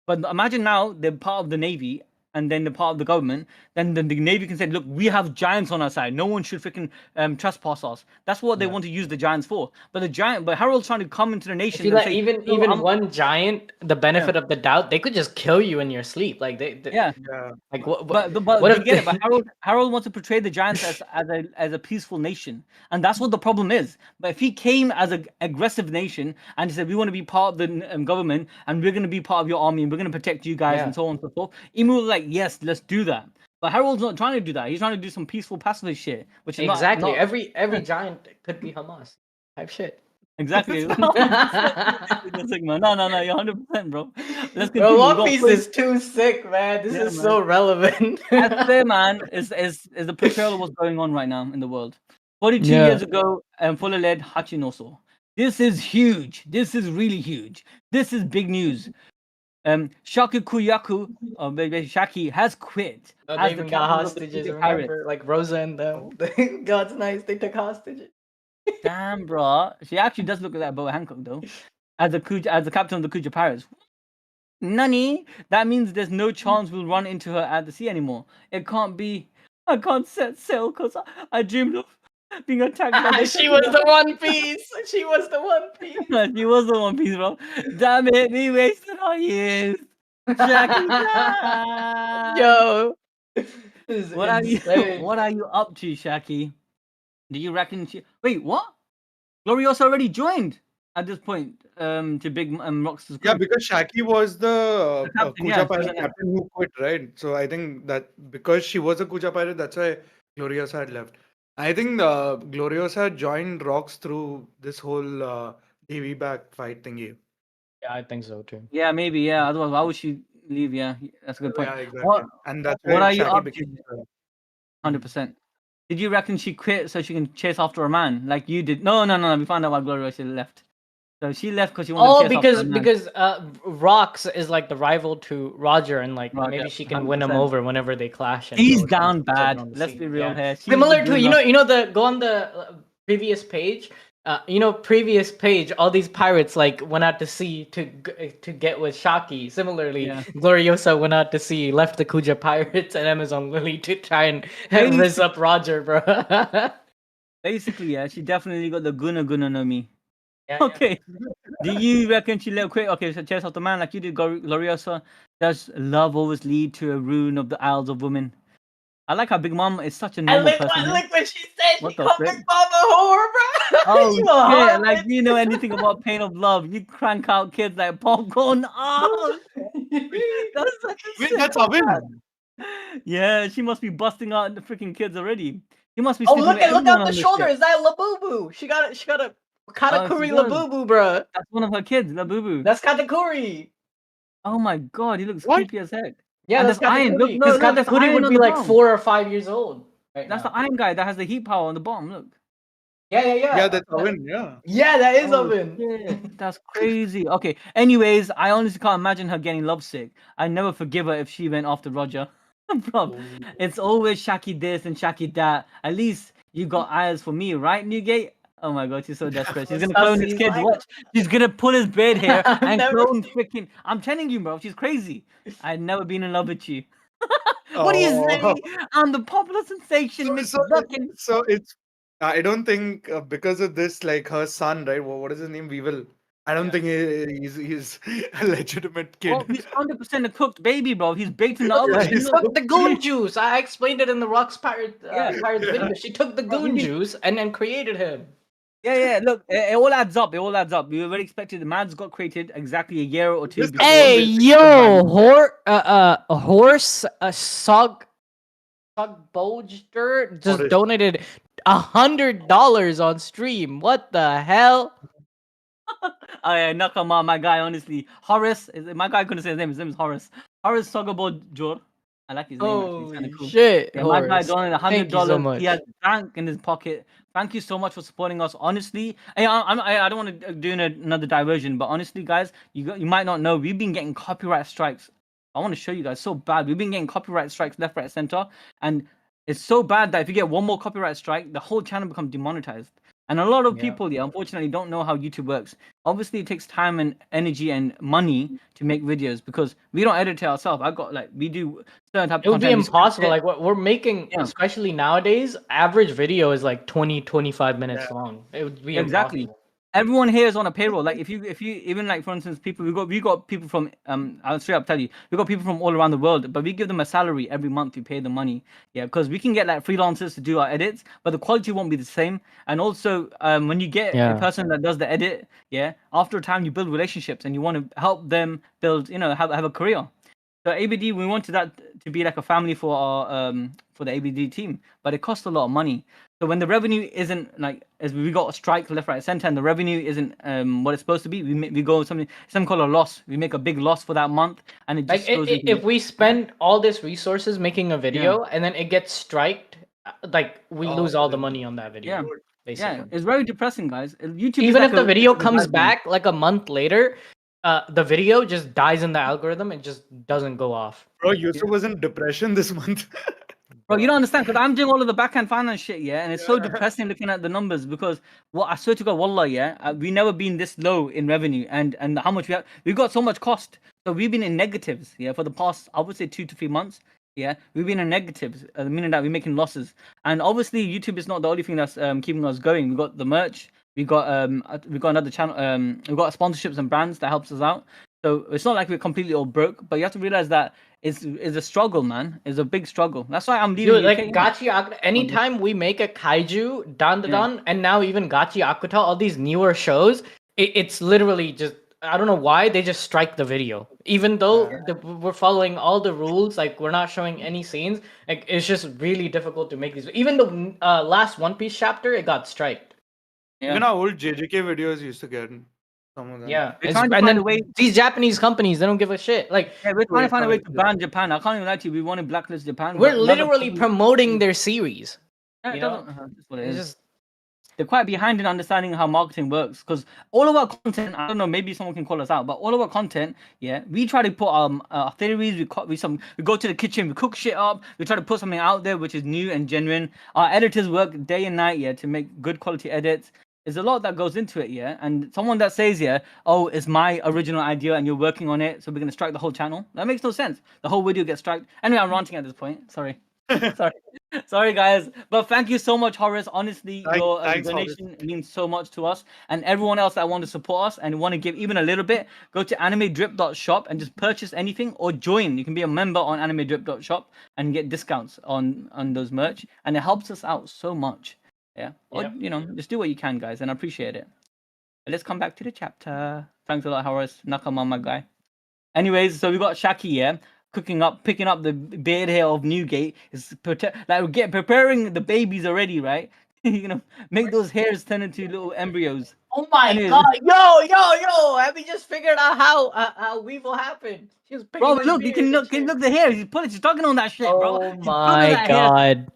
But imagine now they're part of the navy and then they're part of the government. Then the navy can say, "Look, we have giants on our side. No one should freaking trespass us." That's what they want to use the giants for. But Harold's trying to come into the nation. If you let even one giant the benefit of the doubt, they could just kill you in your sleep. Like Like what? But get it. But Harold wants to portray the giants as a peaceful nation, and that's what the problem is. But if he came as an aggressive nation and he said, "We want to be part of the government, and we're going to be part of your army, and we're going to protect you guys," and so on and so forth, Emu was like, "Yes, let's do that." But Harold's not trying to do that. He's trying to do some peaceful pacifist shit, which is exactly. not Every giant could be Hamas type shit. exactly. Sigma. No, you're 100%, bro. Let's Bro, continue. One Piece is too sick, man. This is so relevant. That's fair, man. Is the portrayal of what's going on right now in the world. 42 Yeah. years ago, Fuller led Hachinosu. This is huge. This is really huge. This is big news. Shakukuyaku, or maybe Shakky, has quit. Oh, as they the even got captain of the hostages, Kuja Pirates. remember? Like Rosa and them. God's nice, they took hostages. Damn, bro. She actually does look like that Boa Hancock, though. As the captain of the Kuja Pirates. Nani? That means there's no chance we'll run into her at the sea anymore. It can't be. I can't set sail because I dreamed of being attacked by the She was the One Piece. She was the One Piece. She was the One Piece, bro. Damn it, we wasted our years. Jackie, yo, what are you up to, Shakky? Do you reckon she? Wait, what? Gloriosa already joined at this point. To Big Rocks' group. Yeah, because Shakky was the captain, Kuja yeah, pirate captain who quit, right? So I think that because she was a Kuja pirate, that's why Gloriosa had left. I think Gloriosa joined Rocks through this whole Davy back fight thingy. Yeah, I think so too. Yeah, maybe. Yeah. Otherwise, why would she leave? Yeah, that's a good point. Yeah, exactly. And that's What why are you Shakky up became to? 100%. Did you reckon she quit so she can chase after a man like you did? No. We found out why Gloriosa left. So she left because she wanted to chase after a man. because Rocks is like the rival to Roger, and like Roger, maybe she can 100%. win him over whenever they clash. And He's go down down bad. the Let's sea. be real here. She's Similar to doing go on the previous page. Previous page, all these pirates like went out to sea to get with Shakky. Similarly, Gloriosa went out to sea, left the Kuja pirates and Amazon Lily to try and rizz up Roger, bro. Basically, yeah, she definitely got the Guna no Mi. Yeah, okay. Do you reckon she let quit? Okay, so chase after man like you did, Gloriosa. Does love always lead to a ruin of the Isles of Women? I like how Big Mom is such a normal person. Look what she said. What She the called frick? Big Mama whore, bro. Oh You a shit! whore, Like bitch. you know anything about pain of love? You crank out kids like popcorn. Oh, that's such a Wait, sick that's comment. Owen. Yeah, she must be busting out the freaking kids already. She must be. Oh, sleeping look with out everyone the on this shoulder. ship. Is that Labubu? She got a Katakuri she does. Labubu, bro. That's one of her kids, La Boo Boo. That's Katakuri. Oh my god, he looks What? creepy as heck. Yeah, And that's there's iron. Look, Katakuri. no, Because there's Katakuri iron would on be the like bottom. 4 or 5 years old. That's the iron guy that has the heat power on the bottom. Look. Yeah. Yeah, that's Owen. Yeah. Yeah, that is Oh, Owen. shit. That's crazy. Okay. Anyways, I honestly can't imagine her getting lovesick. I never forgive her if she went after Roger. Bro, it's always Shakky this and Shakky that. At least you got eyes for me, right, Newgate? Oh my god, she's so desperate. She's gonna clone his kids. Watch. She's gonna pull his beard hair and clone freaking. I'm telling you, bro, she's crazy. I've never been in love with you. What do you say? I'm the popular sensation. So it's. I don't think because of this, like her son, right? What is his name? Weevil. I don't think he's a legitimate kid. Oh, he's 100% a cooked baby, bro. He's baked in the oven. he's took the goon juice. I explained it in the Rocks Pirates video. She took the goon juice and then created him. Yeah. Look, it all adds up. We already expected the man's got created exactly a year or two before. Hey, yo, horse, Sog Bolger just donated $100 on stream. What the hell? Oh yeah, Nakama, my guy. Honestly, Horace. My guy couldn't say his name. His name is Horace. Horace Sogobojor. I like his name. Actually. It's kind of cool. Shit, yeah, my guy donated $100. So he has bank in his pocket. Thank you so much for supporting us. Honestly, I don't want to do another diversion, but honestly, guys, you might not know we've been getting copyright strikes. I want to show you guys so bad. We've been getting copyright strikes left, right, center, and it's so bad that if you get one more copyright strike, the whole channel becomes demonetized. And a lot of people, unfortunately, don't know how YouTube works. Obviously, it takes time and energy and money to make videos because we don't edit it ourselves. We do certain type of content. It would be impossible. Like what we're making, especially nowadays, average video is like 20-25 minutes long. It would be impossible. Everyone here is on a payroll. Like if you even like for instance, people we got people from I'll straight up tell you, we got people from all around the world, but we give them a salary every month. We pay them money, because we can get like freelancers to do our edits, but the quality won't be the same. And also, when you get a person that does the edit, after a time you build relationships and you want to help them build, have a career. So ABD, we wanted that to be like a family for our for the ABD team, but it costs a lot of money. So when the revenue isn't like, as we got a strike left, right, center, and the revenue isn't what it's supposed to be, we go something called a loss. We make a big loss for that month, and it just Like goes. if we spend all this resources making a video and then it gets striked, like we lose all the money on that video. Yeah, basically. yeah, it's very depressing, guys. YouTube. Even is if like the video comes bad thing. back like a month later, the video just dies in the algorithm. It just doesn't go off. Bro, Yusuf was in depression this month. Bro, you don't understand, because I'm doing all of the backhand finance shit, yeah, and it's so depressing looking at the numbers, because I swear to God, wallah, yeah, we never been this low in revenue, and how much we've got so much cost, so we've been in negatives, yeah, for the past, I would say 2 to 3 months, yeah, we've been in negatives, meaning that we're making losses, and obviously YouTube is not the only thing that's keeping us going. We got the merch, we got another channel, we got sponsorships and brands that helps us out. So it's not like we're completely all broke, but you have to realize that it's a struggle, man. It's a big struggle. That's why I'm leaving. Dude, like Gachi Akuta, anytime we make a kaiju, Dan, and now even Gachi Akuta, all these newer shows, it's literally just, I don't know why, they just strike the video. Even though we're following all the rules, like we're not showing any scenes, like it's just really difficult to make these. Even the last One Piece chapter, it got striked. Yeah. Even our old JJK videos used to get some of them. Yeah, We're trying to and find then a way. these Japanese companies, they don't give a shit. Like, Yeah, we're trying to find a way to ban Japan. I can't even lie to you. We want to blacklist Japan. we're but none of literally them- promoting their series. Yeah, you it know? doesn't- that's what it It's is. just They're quite behind in understanding how marketing works, because all of our content, I don't know, maybe someone can call us out, but all of our content, yeah, we try to put our theories, we go to the kitchen, we cook shit up, we try to put something out there which is new and genuine. Our editors work day and night, yeah, to make good quality edits. There's a lot that goes into it, yeah, and someone that says, yeah, oh, it's my original idea and you're working on it, so we're gonna strike the whole channel. That makes no sense. The whole video gets striked. Anyway, I'm ranting at this point. Sorry. Sorry guys, but thank you so much, Horace. Honestly, your Thanks, donation means so much to us, and everyone else that want to support us and want to give even a little bit, go to animedrip.shop and just purchase anything, or join. You can be a member on animedrip.shop and get discounts on those merch, and it helps us out so much. Yeah, or just do what you can, guys, and I appreciate it. Let's come back to the chapter. Thanks a lot, Horace. Nakama, my guy. Anyways, so we got Shakky, yeah, picking up the beard hair of Newgate. Is preparing the babies already, right? Make those hairs turn into little embryos. oh my god, yo! Have we just figured out how Weevil happened? She was Bro, look, you can look the hair. She's talking on that shit, bro. Oh my god.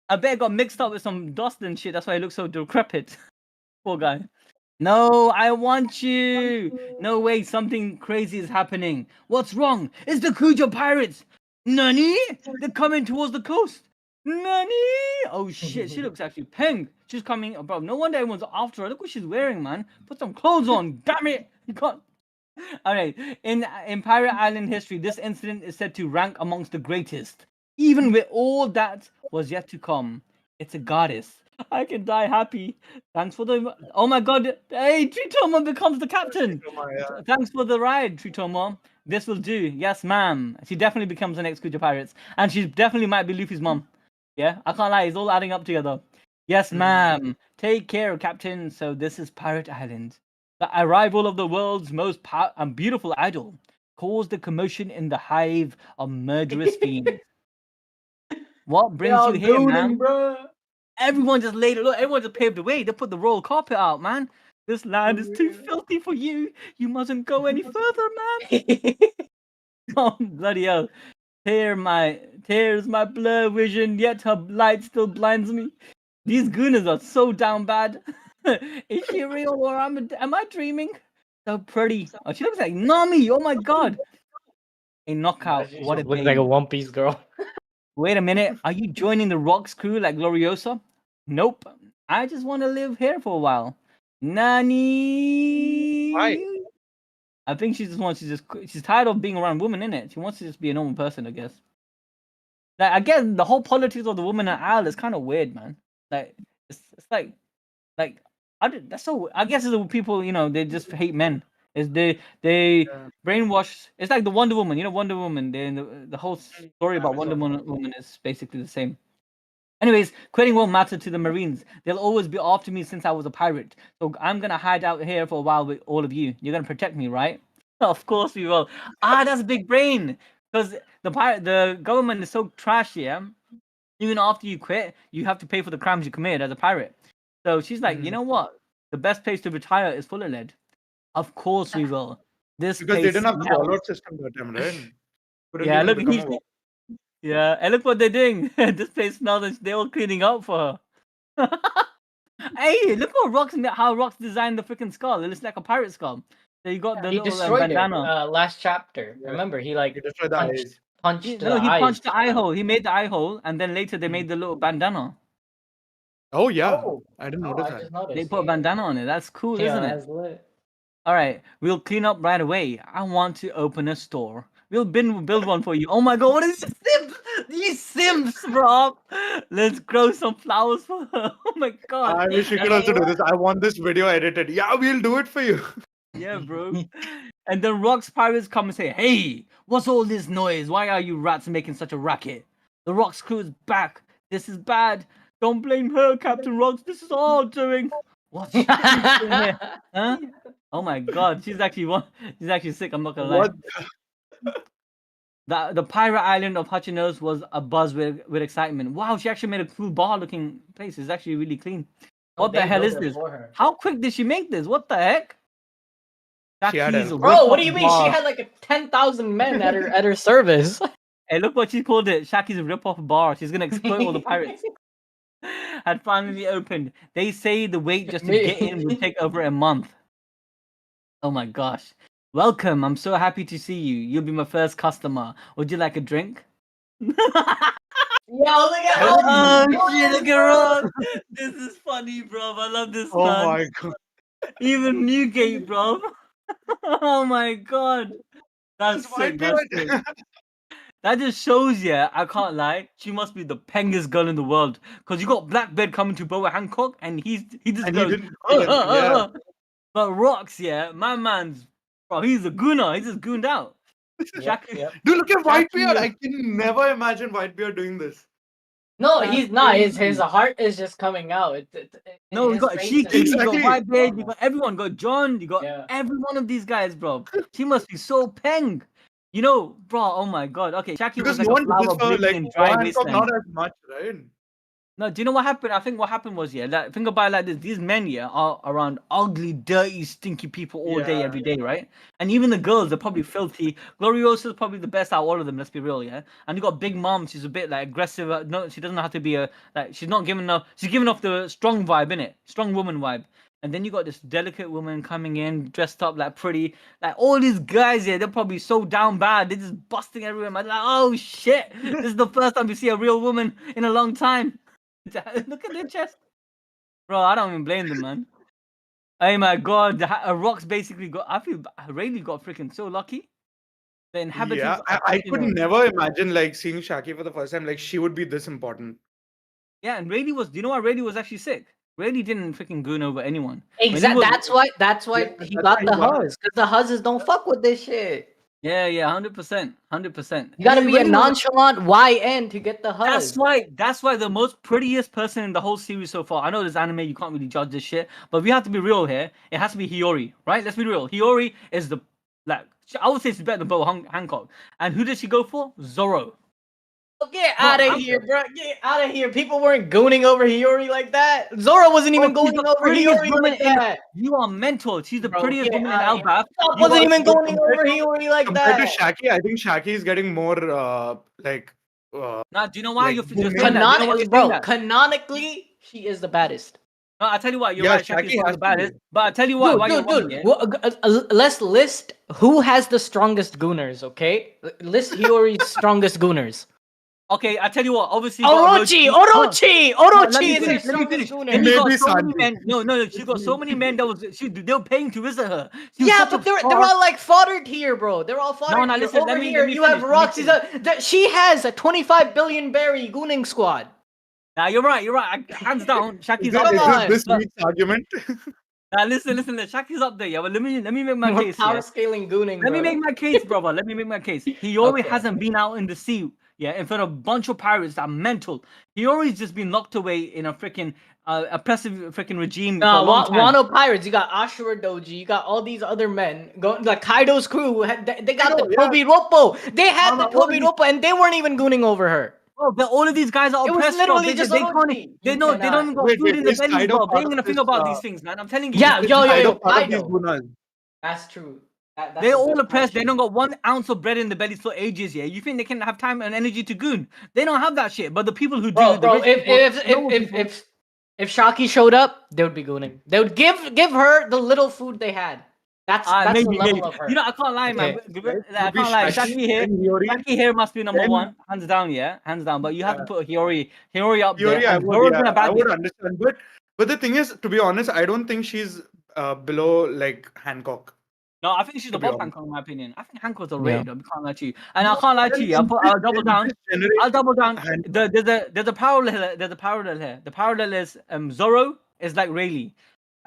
I bet it got mixed up with some dust and shit. That's why it looks so decrepit. Poor guy. No, I want you. No way, something crazy is happening. What's wrong? It's the Kujo pirates. Nani? They're coming towards the coast. Nani? Oh shit, she looks actually pink. She's coming, bro. No wonder everyone's after her. Look what she's wearing, man. Put some clothes on. Damn it. You can't. All right. In Pirate Island history, this incident is said to rank amongst the greatest. Even with all that was yet to come, it's a goddess. I can die happy. Thanks for the. Oh my god! Hey, Tritomo becomes the captain. Thanks for the ride, Tritomo. This will do. Yes, ma'am. She definitely becomes the next Kujo Pirates, and she definitely might be Luffy's mom. Yeah, I can't lie. It's all adding up together. Yes, ma'am. Take care, Captain. So this is Pirate Island. The arrival of the world's most beautiful idol caused a commotion in the hive of murderous fiends. What brings you here, man? Bro. Everyone just laid it. Look, everyone just paved the way. They put the royal carpet out, man. This land is too filthy for you. You mustn't go any further, man. Oh, bloody hell. Tears my blur vision, yet her light still blinds me. These gooners are so down bad. Is she real or am I dreaming? So pretty. Oh, she looks like Nami. Oh my god. A knockout. What a looks babe. like a One Piece girl. Wait a minute. Are you joining the Rocks crew like Gloriosa? Nope. I just want to live here for a while. Nani? Why? I think she just wants to she's tired of being around women, innit? She wants to just be a normal person, I guess. Like, I guess the whole politics of the woman at Isle is kind of weird, man. Like, it's like that's so. I guess it's the people, they just hate men. Is they brainwash. It's like the Wonder Woman, Wonder Woman. The whole story about Wonder Woman is basically the same. Anyways, quitting won't matter to the Marines. They'll always be after me since I was a pirate. So I'm gonna hide out here for a while with all of you. You're gonna protect me, right? Of course we will. That's big brain. because the government is so trash, yeah. Even after you quit, you have to pay for the crimes you committed as a pirate. So she's like, you know what? The best place to retire is Fuller Lead. Of course we will. This Because they place didn't have the smells. wallet system that time, right? Couldn't Yeah, even look, become a wallet. yeah, and look what they're doing. This place smells and they're all cleaning up for her. Hey, look what how Rocks designed the freaking skull. It looks like a pirate skull. So you got the He little destroyed it bandana. last chapter. Yeah. Remember, he He destroyed the eyes. punched the He eyes. punched the eye hole. He made the eye hole, and then later they made the little bandana. Oh yeah, Oh, I didn't oh, notice I that. just noticed. They put a bandana on it. That's cool, Yeah, isn't it? that's lit. All right, we'll clean up right away. I want to open a store. We'll build one for you. Oh my god, what is this? Simps? These simps, bro. Let's grow some flowers for her. Oh my god. I wish you could also do this. I want this video edited. Yeah, we'll do it for you. Yeah, bro. And then Rocks pirates come and say, "Hey, what's all this noise? Why are you rats making such a racket? The Rocks crew is back. This is bad. Don't blame her, Captain Rocks. This is all doing." What's she doing here? Huh? Oh my god, she's actually sick. I'm not gonna lie. What? The pirate island of Hachinosu was abuzz with excitement. Wow, she actually made a cool bar-looking place. It's actually really clean. What the hell is this? How quick did she make this? What the heck? She had Shakky's a- Bro, what do you rip-off mean? bar. She had like 10,000 men at her service. Hey, look what she called it. Shakky's rip-off bar. She's gonna exploit all the pirates. Had finally opened. They say the wait just to get in will take over a month. Oh my gosh. Welcome. I'm so happy to see you. You'll be my first customer. Would you like a drink? Yo, look at Oh shit, look at Ron. This is funny, bro. I love this Oh man. my god. Even Newgate, bro. Oh my god. That's sick. That's sick. That just shows you, I can't lie, she must be the pengest girl in the world. Because you got Blackbeard coming to Boa Hancock and he just And goes, he didn't. Yeah. But Rocks, yeah, my man's, bro, he's a gooner. He's just gooned out. Shakky, Dude, look at Whitebeard. Shakky- I can never imagine Whitebeard doing this. No, That's he's not. His crazy. heart is just coming out. No, you his got face Shakky, is- you got Exactly. Whitebeard, you got everyone, you got John, you got Yeah. every one of these guys, bro. She must be so peng. You know, bro, oh my god. Okay, Shakky Because was like no a one did flower this for blooming like in dry Boa Hancock, wasteland. not as much, right? No, do you know what happened? I think what happened was, yeah, like, think about it like this. These men, yeah, are around ugly, dirty, stinky people all day, Yeah. every day, right? And even the girls are probably filthy. Gloriosa's probably the best out of all of them, let's be real, yeah? And you got Big Mom, she's a bit, like, aggressive. No, she doesn't have to be she's not giving enough, she's giving off the strong vibe, innit? Strong woman vibe. And then you got this delicate woman coming in, dressed up, like, pretty. Like, all these guys, yeah, they're probably so down bad. They're just busting everywhere. I'm like, oh, shit. This is the first time we see a real woman in a long time. Look at their chest, bro. I don't even blame them, man. Oh my god, Rocks basically got. I feel Rayleigh got freaking so lucky. The inhabitants. Yeah, I could never imagine like seeing Shakky for the first time. Like she would be this important. Yeah, and Rayleigh was. Do you know why Rayleigh was actually sick? Rayleigh didn't freaking goon over anyone. Exactly. That's why. That's why Yeah, he that's got why the he got- Huzz. Because the Huzzes don't fuck with this shit. Yeah, 100%, 100%. You gotta be a Rayleigh was- nonchalant YN to get the Huzz. That's why the most prettiest person in the whole series so far. I know this anime, you can't really judge this shit, but we have to be real here. It has to be Hiyori, right? Let's be real. Hiyori is the I would say she's better than Bo Hancock. And who did she go for? Zoro. Get out of here, bro. Get out of here. People weren't gooning over Hiyori like that. Zoro wasn't even Bro, she's gooning the over prettiest Hiyori woman like in- that. You are mental. She's the Bro, prettiest get woman in outta here. Elbaf. Stop You wasn't are- even gooning compared over Hiyori like Compared to that. Shakky, I think Shakky is getting more like. Nah, do you know why Like, you're women- saying that? Do you know why you're saying Bro, that? canonically, she is the baddest. No, I tell you what, you're Yeah, right. Shakky's Shakky not has the to baddest. be. But I tell you what, why you're wrong, Dude. yeah? Well, let's list who has the strongest gooners, okay? List Hiyori's strongest gooners. Okay, I tell you what. Obviously, you got Orochi let me is finish, her let me strongest finish. gooner. Then you got Maybe so many Sanji. men. No. She got so many men that they were paying to visit her. She was Yeah, such a but they're star. all like fodder tier, bro. They're all fodder No, tier. listen, Over let me here, you have finish, let me Roxy's. She has a 25 billion berry gooning squad. Nah, you're right. Hands down, Shakky's Is up this, there. is this week's argument? Now listen. Shakky's up there. Yeah, but let me make my We're case. power Yeah? scaling gooning. Let me bro. make my case, brother. Let me make my case. Hiyori Okay. hasn't been out in the sea, yeah, in front of a bunch of pirates that are mental. Hiyori's just been locked away in a freaking oppressive freaking regime No, for a long time. Wano pirates. You got Ashura Doji. You got all these other men going. Like Kaido's crew. They got the Tobi Roppo. They had the Tobi Roppo, and they weren't even gooning over her. Bro, all of these guys are It was oppressed, bro. literally just Orochi. They don't even got Wait, food in their is bellies, Kaido bro. They part ain't gonna of think this, about these things, man. I'm telling you. Yeah, yo, Part of these Kaido. gunas. That's true. That's They're a all good oppressed. They question. don't got 1 ounce of bread in their bellies for ages. Yeah, you think they can have time and energy to goon? They don't have that shit. But the people who do, the Bro, rich people, if Shakky showed up, they would be gooning. They would give her the little food they had. That's the level of her. You know, I can't lie, man. Okay. I can't lie. Shakky here must be number then- 1, hands down. Yeah, hands down. But you have to put Hiyori up there. Theory, I And Zoro's been a I bad would bitch. understand, but the thing is, to be honest, I don't think she's below like Hancock. No, I think she's To be above honest. Hancock in my opinion. I think Hancock's a raid. I can't lie to you. And I can't lie to you. I'll double down. I'll double down. There's a parallel. There's a parallel here. The parallel is Zoro is like Rayleigh.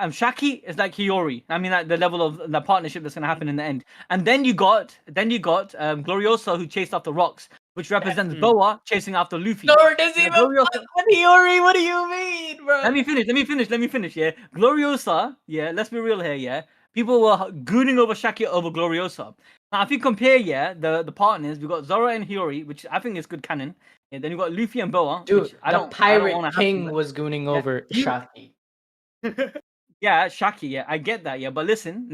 Shakky is like Hiyori. I mean, like the level of the partnership that's gonna happen in the end. And then you got Gloriosa who chased after Rocks, which represents Boa chasing after Luffy. Zoro doesn't even Gloriosa- fuck with Hiyori. What do you mean, bro? Let me finish. Yeah, Gloriosa. Yeah, let's be real here. Yeah, people were gooning over Shakky over Gloriosa. Now, if you compare, the partners, we got Zoro and Hiyori, which I think is good canon. Yeah, then you got Luffy and Boa. Dude, which the Pirate King was gooning over Shakky. Yeah, Shakky, yeah, I get that, yeah, but listen.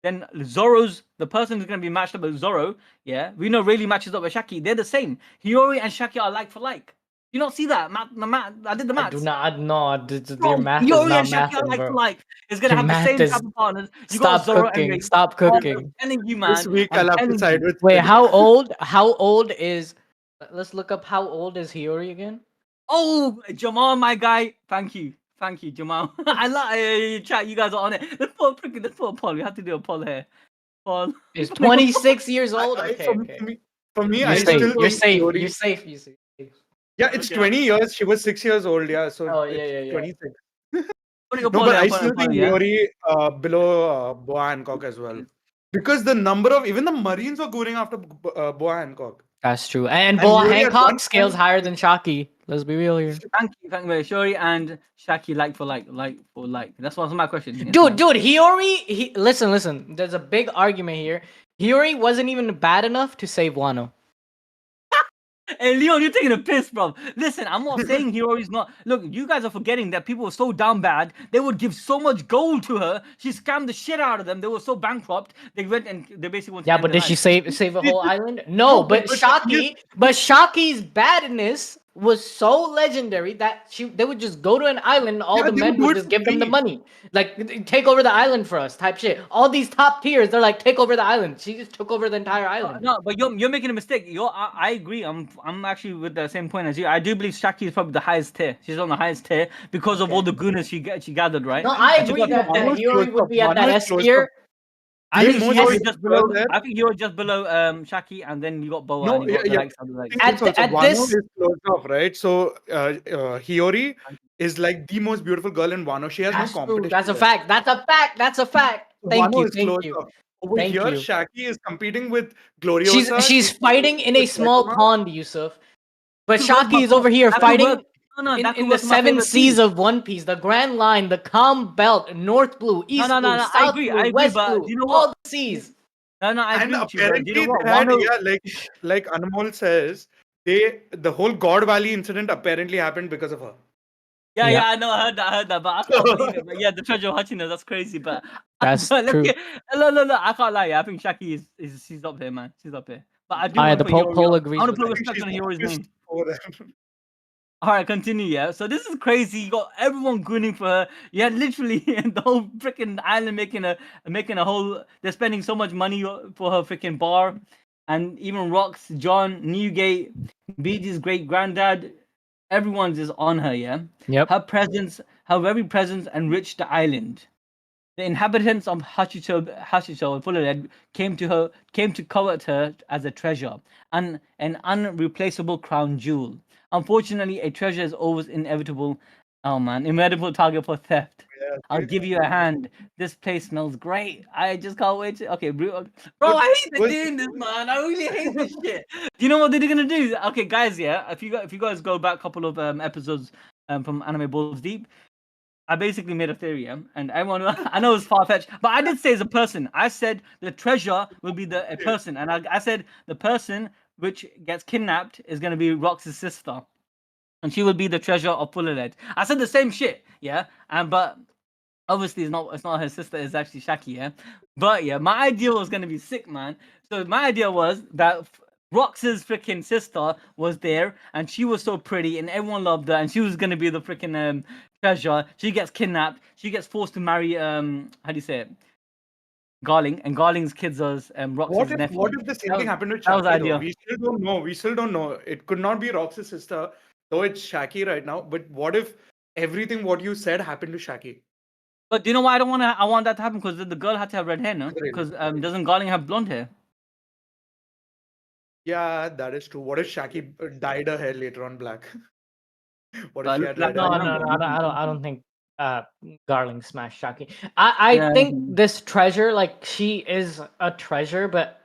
Then Zoro's the person who's gonna be matched up with Zoro, yeah. We know really matches up with Shakky. They're the same. Hiyori and Shakky are like for like. You don't see that? I did the math. I do not know. Their math is Hiyori not and Shakky are mathing, like bro. for like. It's gonna Your have the math same is- type of partners. You Stop got Zoro cooking. and Ray. Stop cooking. I'm telling you, man. This week I'm I'll have to telling side you. with. Wait, how old is? Let's look up how old is Hiyori again. Oh, Jamal, my guy. Thank you, Jamal. I like chat. You guys are on it. Let's put a poll. We have to do a poll here. Poll. Is 26 years old. I- Okay, for okay. me- For me, You're I safe. still You're think safe. Hiyori- You're safe. You're safe. Yeah, it's Okay. 20 years. She was 6 years old. Yeah, so Oh, it's yeah. 26. Putting a No, poll but here, I putting a still poll, think yeah. Hiyori below Boa Hancock as well. Because the number of even the Marines were going after Boa Hancock. That's true. And And Boa Hiyori at Hancock one scales point- higher than Shakky. Let's be real here. Thank you, Shori and Shakky like for like. That's what's my question. Yes, Dude, man. Hiyori. Listen. There's a big argument here. Hiyori wasn't even bad enough to save Wano. Hey, Leon, you're taking a piss, bro. Listen, I'm not saying Hiyori's not. Look, you guys are forgetting that people were so down bad. They would give so much gold to her. She scammed the shit out of them. They were so bankrupt. They went and they basically went. Yeah, but did she save a whole island? No, but Shakky's badness was so legendary that they would just go to an island. All Yeah, the they men would do would it just for give them the free. money, like take over the island for us, type shit. All these top tiers, they're like take over the island. She just took over the entire island. No, but you're making a mistake. I agree. I'm actually with the same point as you. I do believe Shakky is probably the highest tier. She's on the highest tier because of all the goodness she gathered, right? No, I And she agree got that Wano is Hiyori close would up. be at Wano that is S close tier. up. I think Most Hiyori is just below below. there. I think Hiyori just below Shakky, and then you got Boa. No, and you got yeah. the likes of the likes. At Wano this- is closed off, right? So Hiyori is like the most beautiful girl in Wano. She has That's no true. competition. That's a there. fact. That's a fact. Thank Wano you. is Thank closed you. off. Over Thank here, you. Shakky is competing with Gloriosa. She's fighting in a with small Saitama. pond, Yusuf. But That could work Shakky is for- over here that could fighting work- No, that could in the work for my 7 favorite seas team. of One Piece, the Grand Line, the Calm Belt, North Blue, East no, Blue, I South agree, Blue, I agree, West but Blue, you know all what? the seas. No, I And agree with you, bro. apparently, You know what? they had, Wano- yeah, like Anmol says, the whole God Valley incident apparently happened because of her. Yeah, I know, I heard that, but I can't believe it. But yeah, the treasure of Hachinosu, that's crazy, but That's but true. Look, I can't lie. I think Shakky is she's up here, man. She's up here. But I do Alright, want the to put poll Hiyori. agrees I want with to put that. respect on Hiyori's Just name. over them. All right, continue. Yeah, so this is crazy. You got everyone gooning for her. You had literally the whole freaking island making a whole. They're spending so much money for her freaking bar, and even Rocks, John, Newgate, BG's great granddad. Everyone's is on her. Yeah. Yep. Her very presence enriched the island. The inhabitants of Hachinosu Fullerhead came to covet her as a treasure, and an unreplaceable crown jewel. Unfortunately, a treasure is always inevitable. Oh man, inevitable target for theft. Yeah, I'll give you a hand. This place smells great. I just can't wait to. Okay, bro, I hate doing this, man. I really hate this shit. Do you know what they're gonna do? Okay, guys, yeah. If you guys go back a couple of episodes from Anime Balls Deep, I basically made a theory, and everyone I know it's far fetched, but I did say it's a person. I said the treasure will be a person, and I said the person which gets kidnapped is gonna be Rox's sister, and she will be the treasure of Fullerhead. I said the same shit, yeah, and but obviously it's not her sister, it's actually Shakky, yeah. But yeah, my idea was gonna be sick, man. So my idea was that Rox's freaking sister was there, and she was so pretty, and everyone loved her, and she was gonna be the freaking treasure. She gets kidnapped. She gets forced to marry how do you say it? Garling, and Garling's kids are Rox's nephew. What if the same thing happened with that was the Shakky, idea. though? We still don't know. We still don't know. It could not be Rox's sister, though it's Shakky right now. But what if everything what you said happened to Shakky? But do you know why I want that to happen? Because the girl had to have red hair, no? Because doesn't Garling have blonde hair? Yeah, that is true. What if Shakky dyed her hair later on black? What if she had No, red No, hair? no, no, I don't think Garling smashed Shakky. I think this treasure, like, she is a treasure, but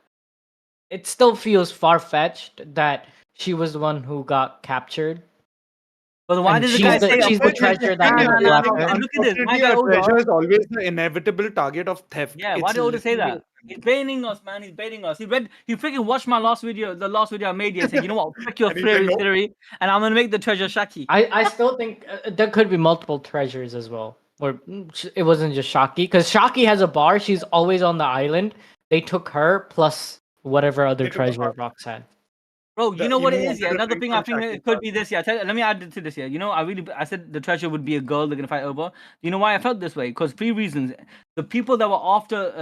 it still feels far-fetched that she was the one who got captured. But why And did the she's guy the- say she's the treasure that No, never no, left no, her. look at this. My Unfortunately, guy a Oda. treasure is always the inevitable target of theft. Yeah, why It's did Oda say literally- that? He's baiting us, man. He's baiting us. He freaking watched my last video, the last video I made. He said, "You know what? Pick your And he said no. theory, and I'm gonna make the treasure Shakky." I still think there could be multiple treasures as well. Or it wasn't just Shakky, because Shakky has a bar. She's always on the island. They took her plus whatever other They took treasure her. Rox had. Bro, you know what it Emu is, yeah. wanted to Another drink thing I from think Shakky's it could bar. be this, yeah. Let me add to this, yeah. You know, I said the treasure would be a girl they're gonna fight over. You know why I felt this way? Because 3 reasons. The people that were after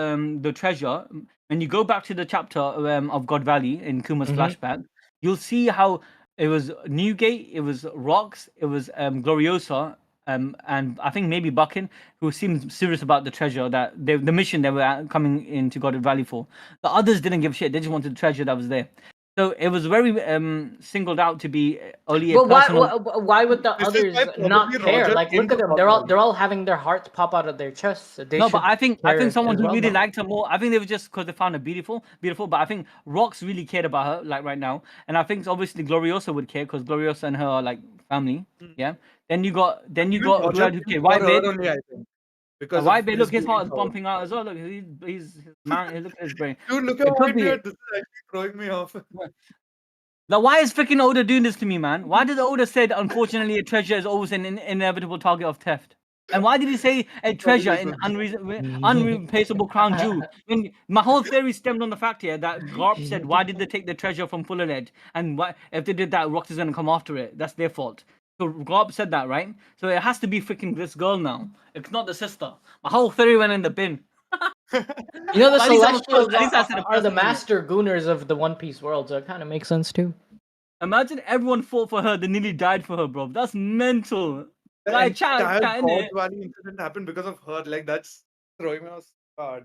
the treasure, when you go back to the chapter of God Valley in Kuma's flashback, you'll see how it was Newgate, it was Rocks, it was Gloriosa, and I think maybe Buckin, who seemed serious about the treasure that the mission they were coming into God Valley for. The others didn't give a shit. They just wanted the treasure that was there. So it was very singled out to be only a But personal. why would the This is others why not probably care? Roger Like, came look at to them. Roger. They're all having their hearts pop out of their chests. They No, but should I think care someone as who well, really no? liked her more. I think they were just because they found her beautiful. But I think Rox really cared about her, like right now. And I think obviously Gloriosa would care because Gloriosa and her are like family. Yeah. Then you got Even Red Roger who came cared. for her Whitebeard. only, I think. Because of Whitebeard, his look, his beauty heart is power. pumping out as well. Look, his man. Look at his brain. Dude, look at It could be. Whitebeard. This is actually throwing me off. Now, why is freaking Oda doing this to me, man? Why did Oda say that unfortunately a treasure is always an inevitable target of theft? And why did he say a treasure in unreplaceable crown jewel? When my whole theory stemmed on the fact here that Garp said, why did they take the treasure from Fullerhead? And why, if they did that, Rox is going to come after it. That's their fault. So Garp said that, right? So it has to be freaking this girl now. It's not the sister. My whole theory went in the bin. You know, the At least I was Celestials close. At least I said a are the person in it. master gooners of the One Piece world, so it kind of makes sense too. Imagine everyone fought for her, they nearly died for her, bro. That's mental. The Like, entire chat, God innit? Valley incident happened because of her. Like, that's throwing me off hard.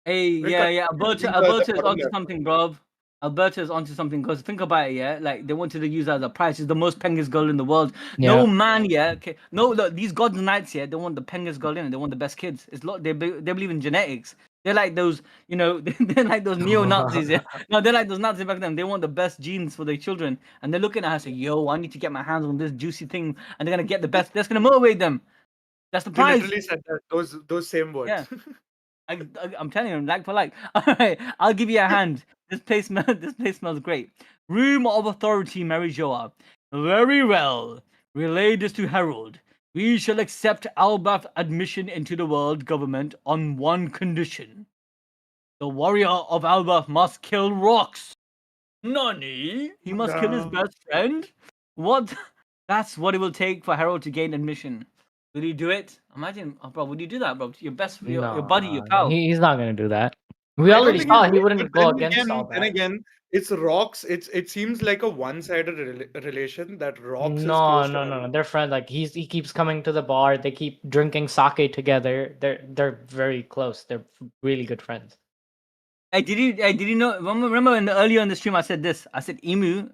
Hey, We're yeah, continuing Alberto the is bottom onto left. something, bro. Alberto is onto something because think about it, yeah. Like they wanted to use her as a prize. She's the most penguins girl in the world. No man, yeah. Okay, no, look, these gods and knights, yeah. They want the penguins girl in. They want the best kids. It's they believe in genetics. They're like those, you know, they're like those neo Nazis. Yeah, no, they're like those Nazis back then. They want the best genes for their children, and they're looking at her saying, "Yo, I need to get my hands on this juicy thing," and they're gonna get the best. That's gonna motivate them. That's the They prize. literally said that, those same words. Yeah. I'm telling you, like for like. All right, I'll give you a hand. This place smells great. Room of authority, Mary Joa. Very well. Relay this to Harold. We shall accept Elbaf admission into the world government on one condition. The warrior of Elbaf must kill Rocks. Nani? He must kill his No. best friend? What? That's what it will take for Harold to gain admission. Will he do it? Imagine, oh, bro, would you do that, bro? Your best, your buddy, your pal. He's not gonna do that. We I don't already think saw he's he right, wouldn't but go then against again, all then that. again, it's Rocks. It seems like a one-sided relation that Rocks is No, close to no, Harold. no. They're friends. Like he keeps coming to the bar. They keep drinking sake together. They're very close. They're really good friends. Hey, did you know? Remember earlier in the stream I said this. I said Emu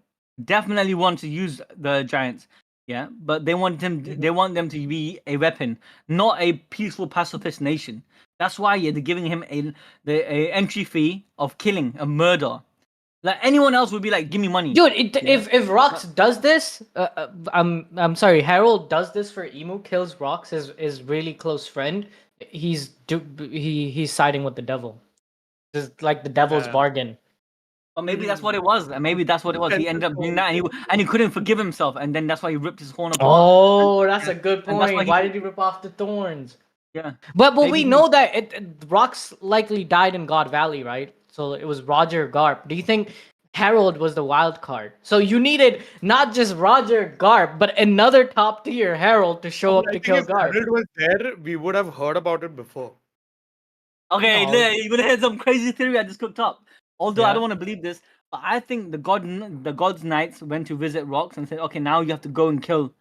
definitely wants to use the giants. Yeah, but they want them. They want them to be a weapon, not a peaceful pacifist nation. That's why they're giving him a entry fee of killing, a murder. Like anyone else would be like, give me money. Dude, if Rocks does this, I'm sorry, Harold does this for Emu, kills Rocks, his really close friend. He's siding with the devil. Just like the devil's bargain. Or maybe that's what it was. And maybe that's what it was. He ended up doing that, and he couldn't forgive himself, and then that's why he ripped his horn apart. Oh, that's a good And that's point. why Why did he rip off the thorns? Yeah. But we Maybe know that Rocks likely died in God Valley, right? So it was Roger Garp. Do you think Harold was the wild card? So you needed not just Roger Garp, but another top tier Harold to show up I to think kill if Garp. Harold was there, we would have heard about it before. Okay, No. you're gonna hear some crazy theory I just cooked up. Although I Yeah. don't want to believe this, but I think the god's knights went to visit Rocks and said, okay, now you have to go and kill.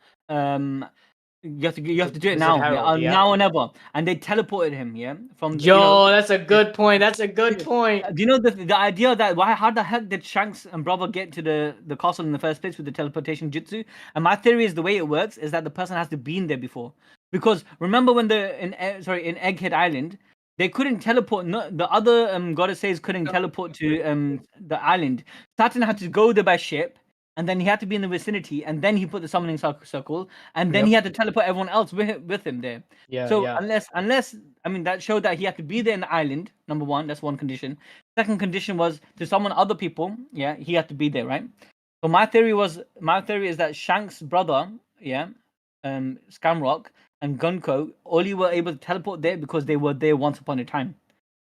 You have to do it Visit now, Harold, yeah. now or never. And they teleported him, yeah. From Yo, that's a good point. That's a good point. Do you know the idea that how the heck did Shanks and Brother get to the castle in the first place with the teleportation jutsu? And my theory is the way it works is that the person has to be in there before. Because remember when in Egghead Island, they couldn't teleport. No, the other goddesses couldn't teleport to the island. Saturn had to go there by ship, and then he had to be in the vicinity, and then he put the summoning circle, and then he had to teleport everyone else with him there. Yeah. So yeah. unless I mean that showed that he had to be there in the island. Number one, that's one condition. Second condition was to summon other people. Yeah, he had to be there, right? So my theory is that Shank's brother, yeah, Scamrock and Gunko only were able to teleport there because they were there once upon a time.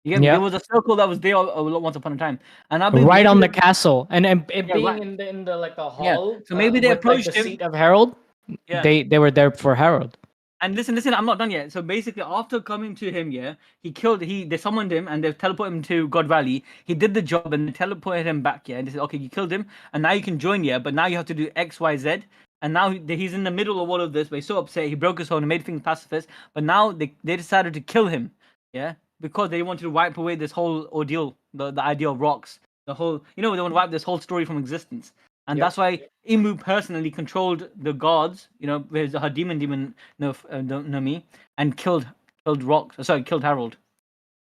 There was a circle that was there once upon a time, and I believe right on the castle, and it being right. in the like the hall. Yeah. So maybe they with, like, approached the him. seat of Harold. Yeah. They were there for Harold. And listen, I'm not done yet. So basically, after coming to him, yeah, they summoned him and they teleported him to God Valley. He did the job and they teleported him back, yeah. And they said, okay, you killed him, and now you can join, yeah, but now you have to do X, Y, Z. And now he's in the middle of all of this, but he's so upset. He broke his horn and made things pacifist. But now they decided to kill him, yeah, because they wanted to wipe away this whole ordeal, the idea of Rocks, the whole, they want to wipe this whole story from existence. And that's why Imu personally controlled the gods, with her demon Nomi, and killed Harold.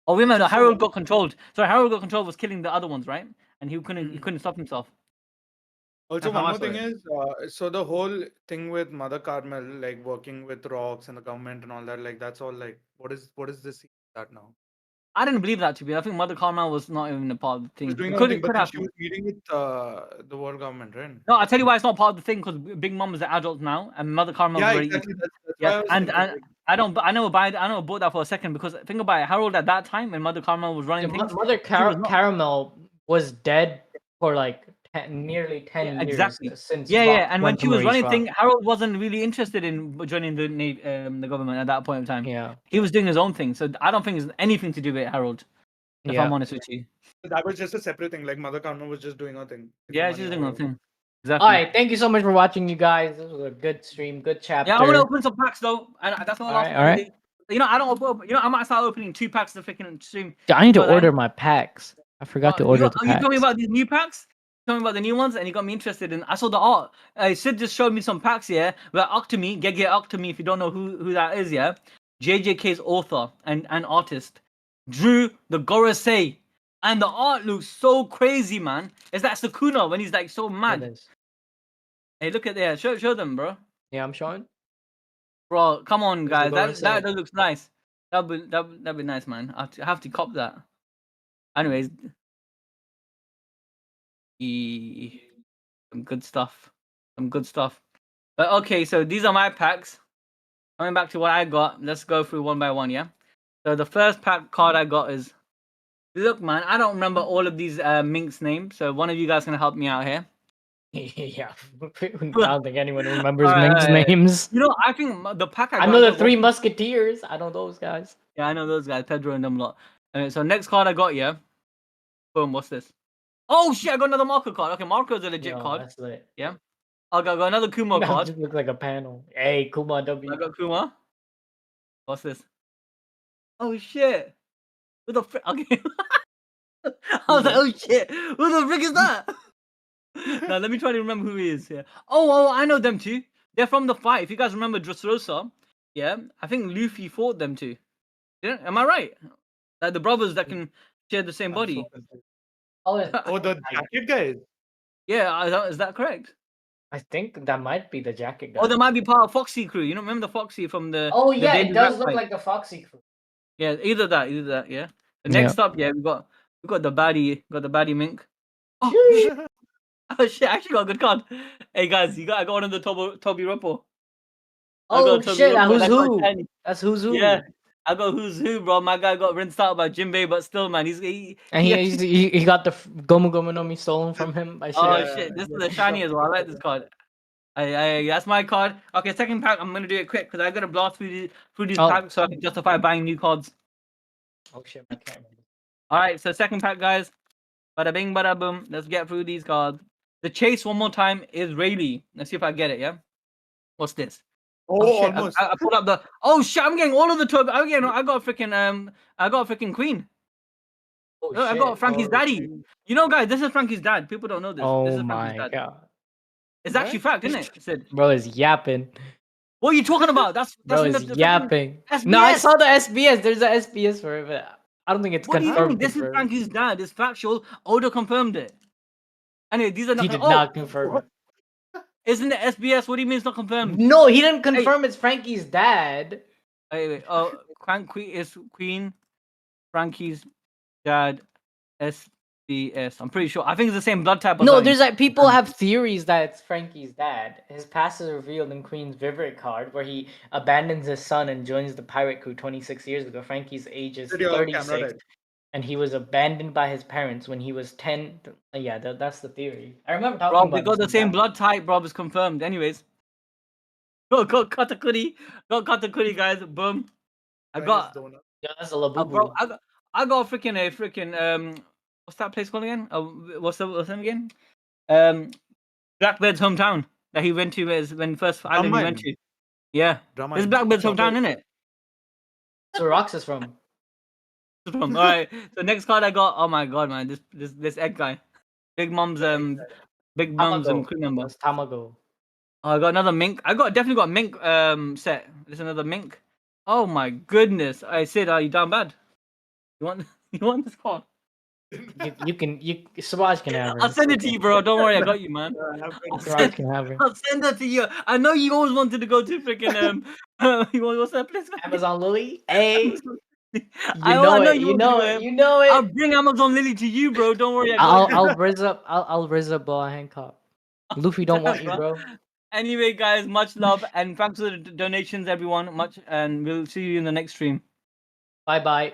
Oh, remember, Harold got controlled. Sorry, Harold got controlled was killing the other ones, right? And he couldn't stop himself. Also, one more thing is, so the whole thing with Mother Carmel, like working with Rocks and the government and all that, like that's all like, what is this that now? I didn't believe that to be. I think Mother Carmel was not even a part of the thing. Doing It could have. she was meeting with the world government, right? No, I'll tell you why it's not part of the thing, because Big Mom is an adult now, and Mother Carmel. Yeah, exactly. That's why I was thinking, I know about that for a second, because think about it. Harold at that time when Mother Carmel was running things, Mother Caramel was dead for like nearly 10 years. Exactly. Since and when she was running things, Harold wasn't really interested in joining the government at that point in time. Yeah, he was doing his own thing, so I don't think it's anything to do with Harold. If I'm honest with you, that was just a separate thing. Like Mother Carmel was just doing her thing. Yeah, she's doing her thing. Exactly. All right, thank you so much for watching, you guys. This was a good stream, good chapter. Yeah, I want to open some packs though, and that's my last. All right. I don't. I might start opening 2 packs to freaking stream. I need to order my packs. I forgot to order the packs. You told me about these new packs. Tell me about the new ones, and you got me interested in. I saw the art. Sid just showed me some packs here. Where Octomy, Gege Octomy, if you don't know who that is, yeah, JJK's author and artist drew the Gorosei, and the art looks so crazy, man. Is that Sukuna when he's like so mad? Hey, look at there. Show them, bro. Yeah, I'm showing. Bro, come on, guys. That looks nice. That'd be nice, man. I have to cop that. Anyways. Some good stuff. But okay, so these are my packs. Coming back to what I got, let's go through one by one, yeah? So the first pack card I got is... Look, man, I don't remember all of these Minx names, so one of you guys can help me out here. Yeah, I don't think anyone remembers Minx names. I think the pack I know the 3 Musketeers. I know those guys. Yeah, I know those guys, Pedro and them lot. So next card I got, yeah? Boom, what's this? Oh shit, I got another Marco card. Okay, Marco's a legit card. That's lit. Yeah. I got another Kuma card. Just looks like a panel. Hey, Kuma W. I got Kuma. What's this? Oh shit. Who the frick? Okay. I was like, oh shit. Who the frick is that? Now let me try to remember who he is here. Oh, I know them too. They're from the fight. If you guys remember Dressrosa, yeah, I think Luffy fought them too. Yeah, am I right? Like the brothers that can share the same body. Oh, Oh, the jacket guys. Yeah, is that correct? I think that might be the jacket guy. Or that might be part of Foxy crew. You know, remember the Foxy from the Oh the yeah, Baby it does Black look fight? like the Foxy crew. Yeah, either that. Yeah. The next up, yeah, we got the baddie Mink. Oh, oh shit! I actually got a good card. Hey guys, I got one of the Toby Ruppo. Oh shit! Who's who? That's who's who. Yeah, I got who's who, bro. My guy got rinsed out by Jinbei, but still, man, he got the Gomu Gomu no Mi stolen from him by shit. Oh shit! This is the shiny as well. I like this card. That's my card. Okay, second pack. I'm gonna do it quick because I gotta blast through these packs so I can justify buying new cards. Oh shit! I can't remember. All right, so second pack, guys. Bada bing, bada boom. Let's get through these cards. The chase one more time is Rayleigh. Let's see if I get it. Yeah. What's this? Oh, shit. almost. I pulled up the. Oh shit! I'm getting all of the top. I got a freaking queen. Oh, No, I got Frankie's daddy. You know, guys, this is Frankie's dad. People don't know this. This is Frankie's dad. God! It's actually fact, isn't it? Sid? Bro is yapping. What are you talking about? That's Bro is yapping. No, I saw the SBS. There's a SBS for it, but I don't think it's confirmed. What do you mean? This is Frankie's dad. It's factual. Oda confirmed it. Anyway, these are not. He did not confirm it. Isn't it SBS? What do you mean it's not confirmed? No, he didn't confirm it's Frankie's dad. Wait. Oh, Queen Frankie's dad. SBS. I'm pretty sure. I think it's the same blood type. No, there's like people have theories that it's Frankie's dad. His past is revealed in Queen's Vivid card, where he abandons his son and joins the pirate crew 26 years ago. Frankie's age is 36, and he was abandoned by his parents when he was 10. Yeah, that's the theory. I remember talking about. They got the same blood type. Bro, is confirmed. Anyways, go Katakuri, guys. Boom. I got. Yeah, that's a Labubu. Bro, I got a freaking what's that place called again? What's the name again? Blackbeard's hometown that he went to when first island he went to. Yeah, this is Blackbeard's hometown, isn't it? That's where Rocks is from. All right. So next card I got. Oh my god, man! This egg guy, Big Mom's and crew member. That's Tamago. Oh, I got another mink. Definitely got a mink set. There's another mink. Oh my goodness! I said, are you down bad? You want this card? Siraj can have it. I'll send it to you, bro. Don't worry, I got you, man. Siraj can have it. I'll send that to you. I know you always wanted to go to freaking what's that place called? Amazon Lily. Hey. You know it. I'll bring Amazon Lily to you, bro. Don't worry. I'll raise up Boa Hancock. Luffy don't want you, bro. Anyway, guys, much love and thanks for the donations, everyone. And we'll see you in the next stream. Bye.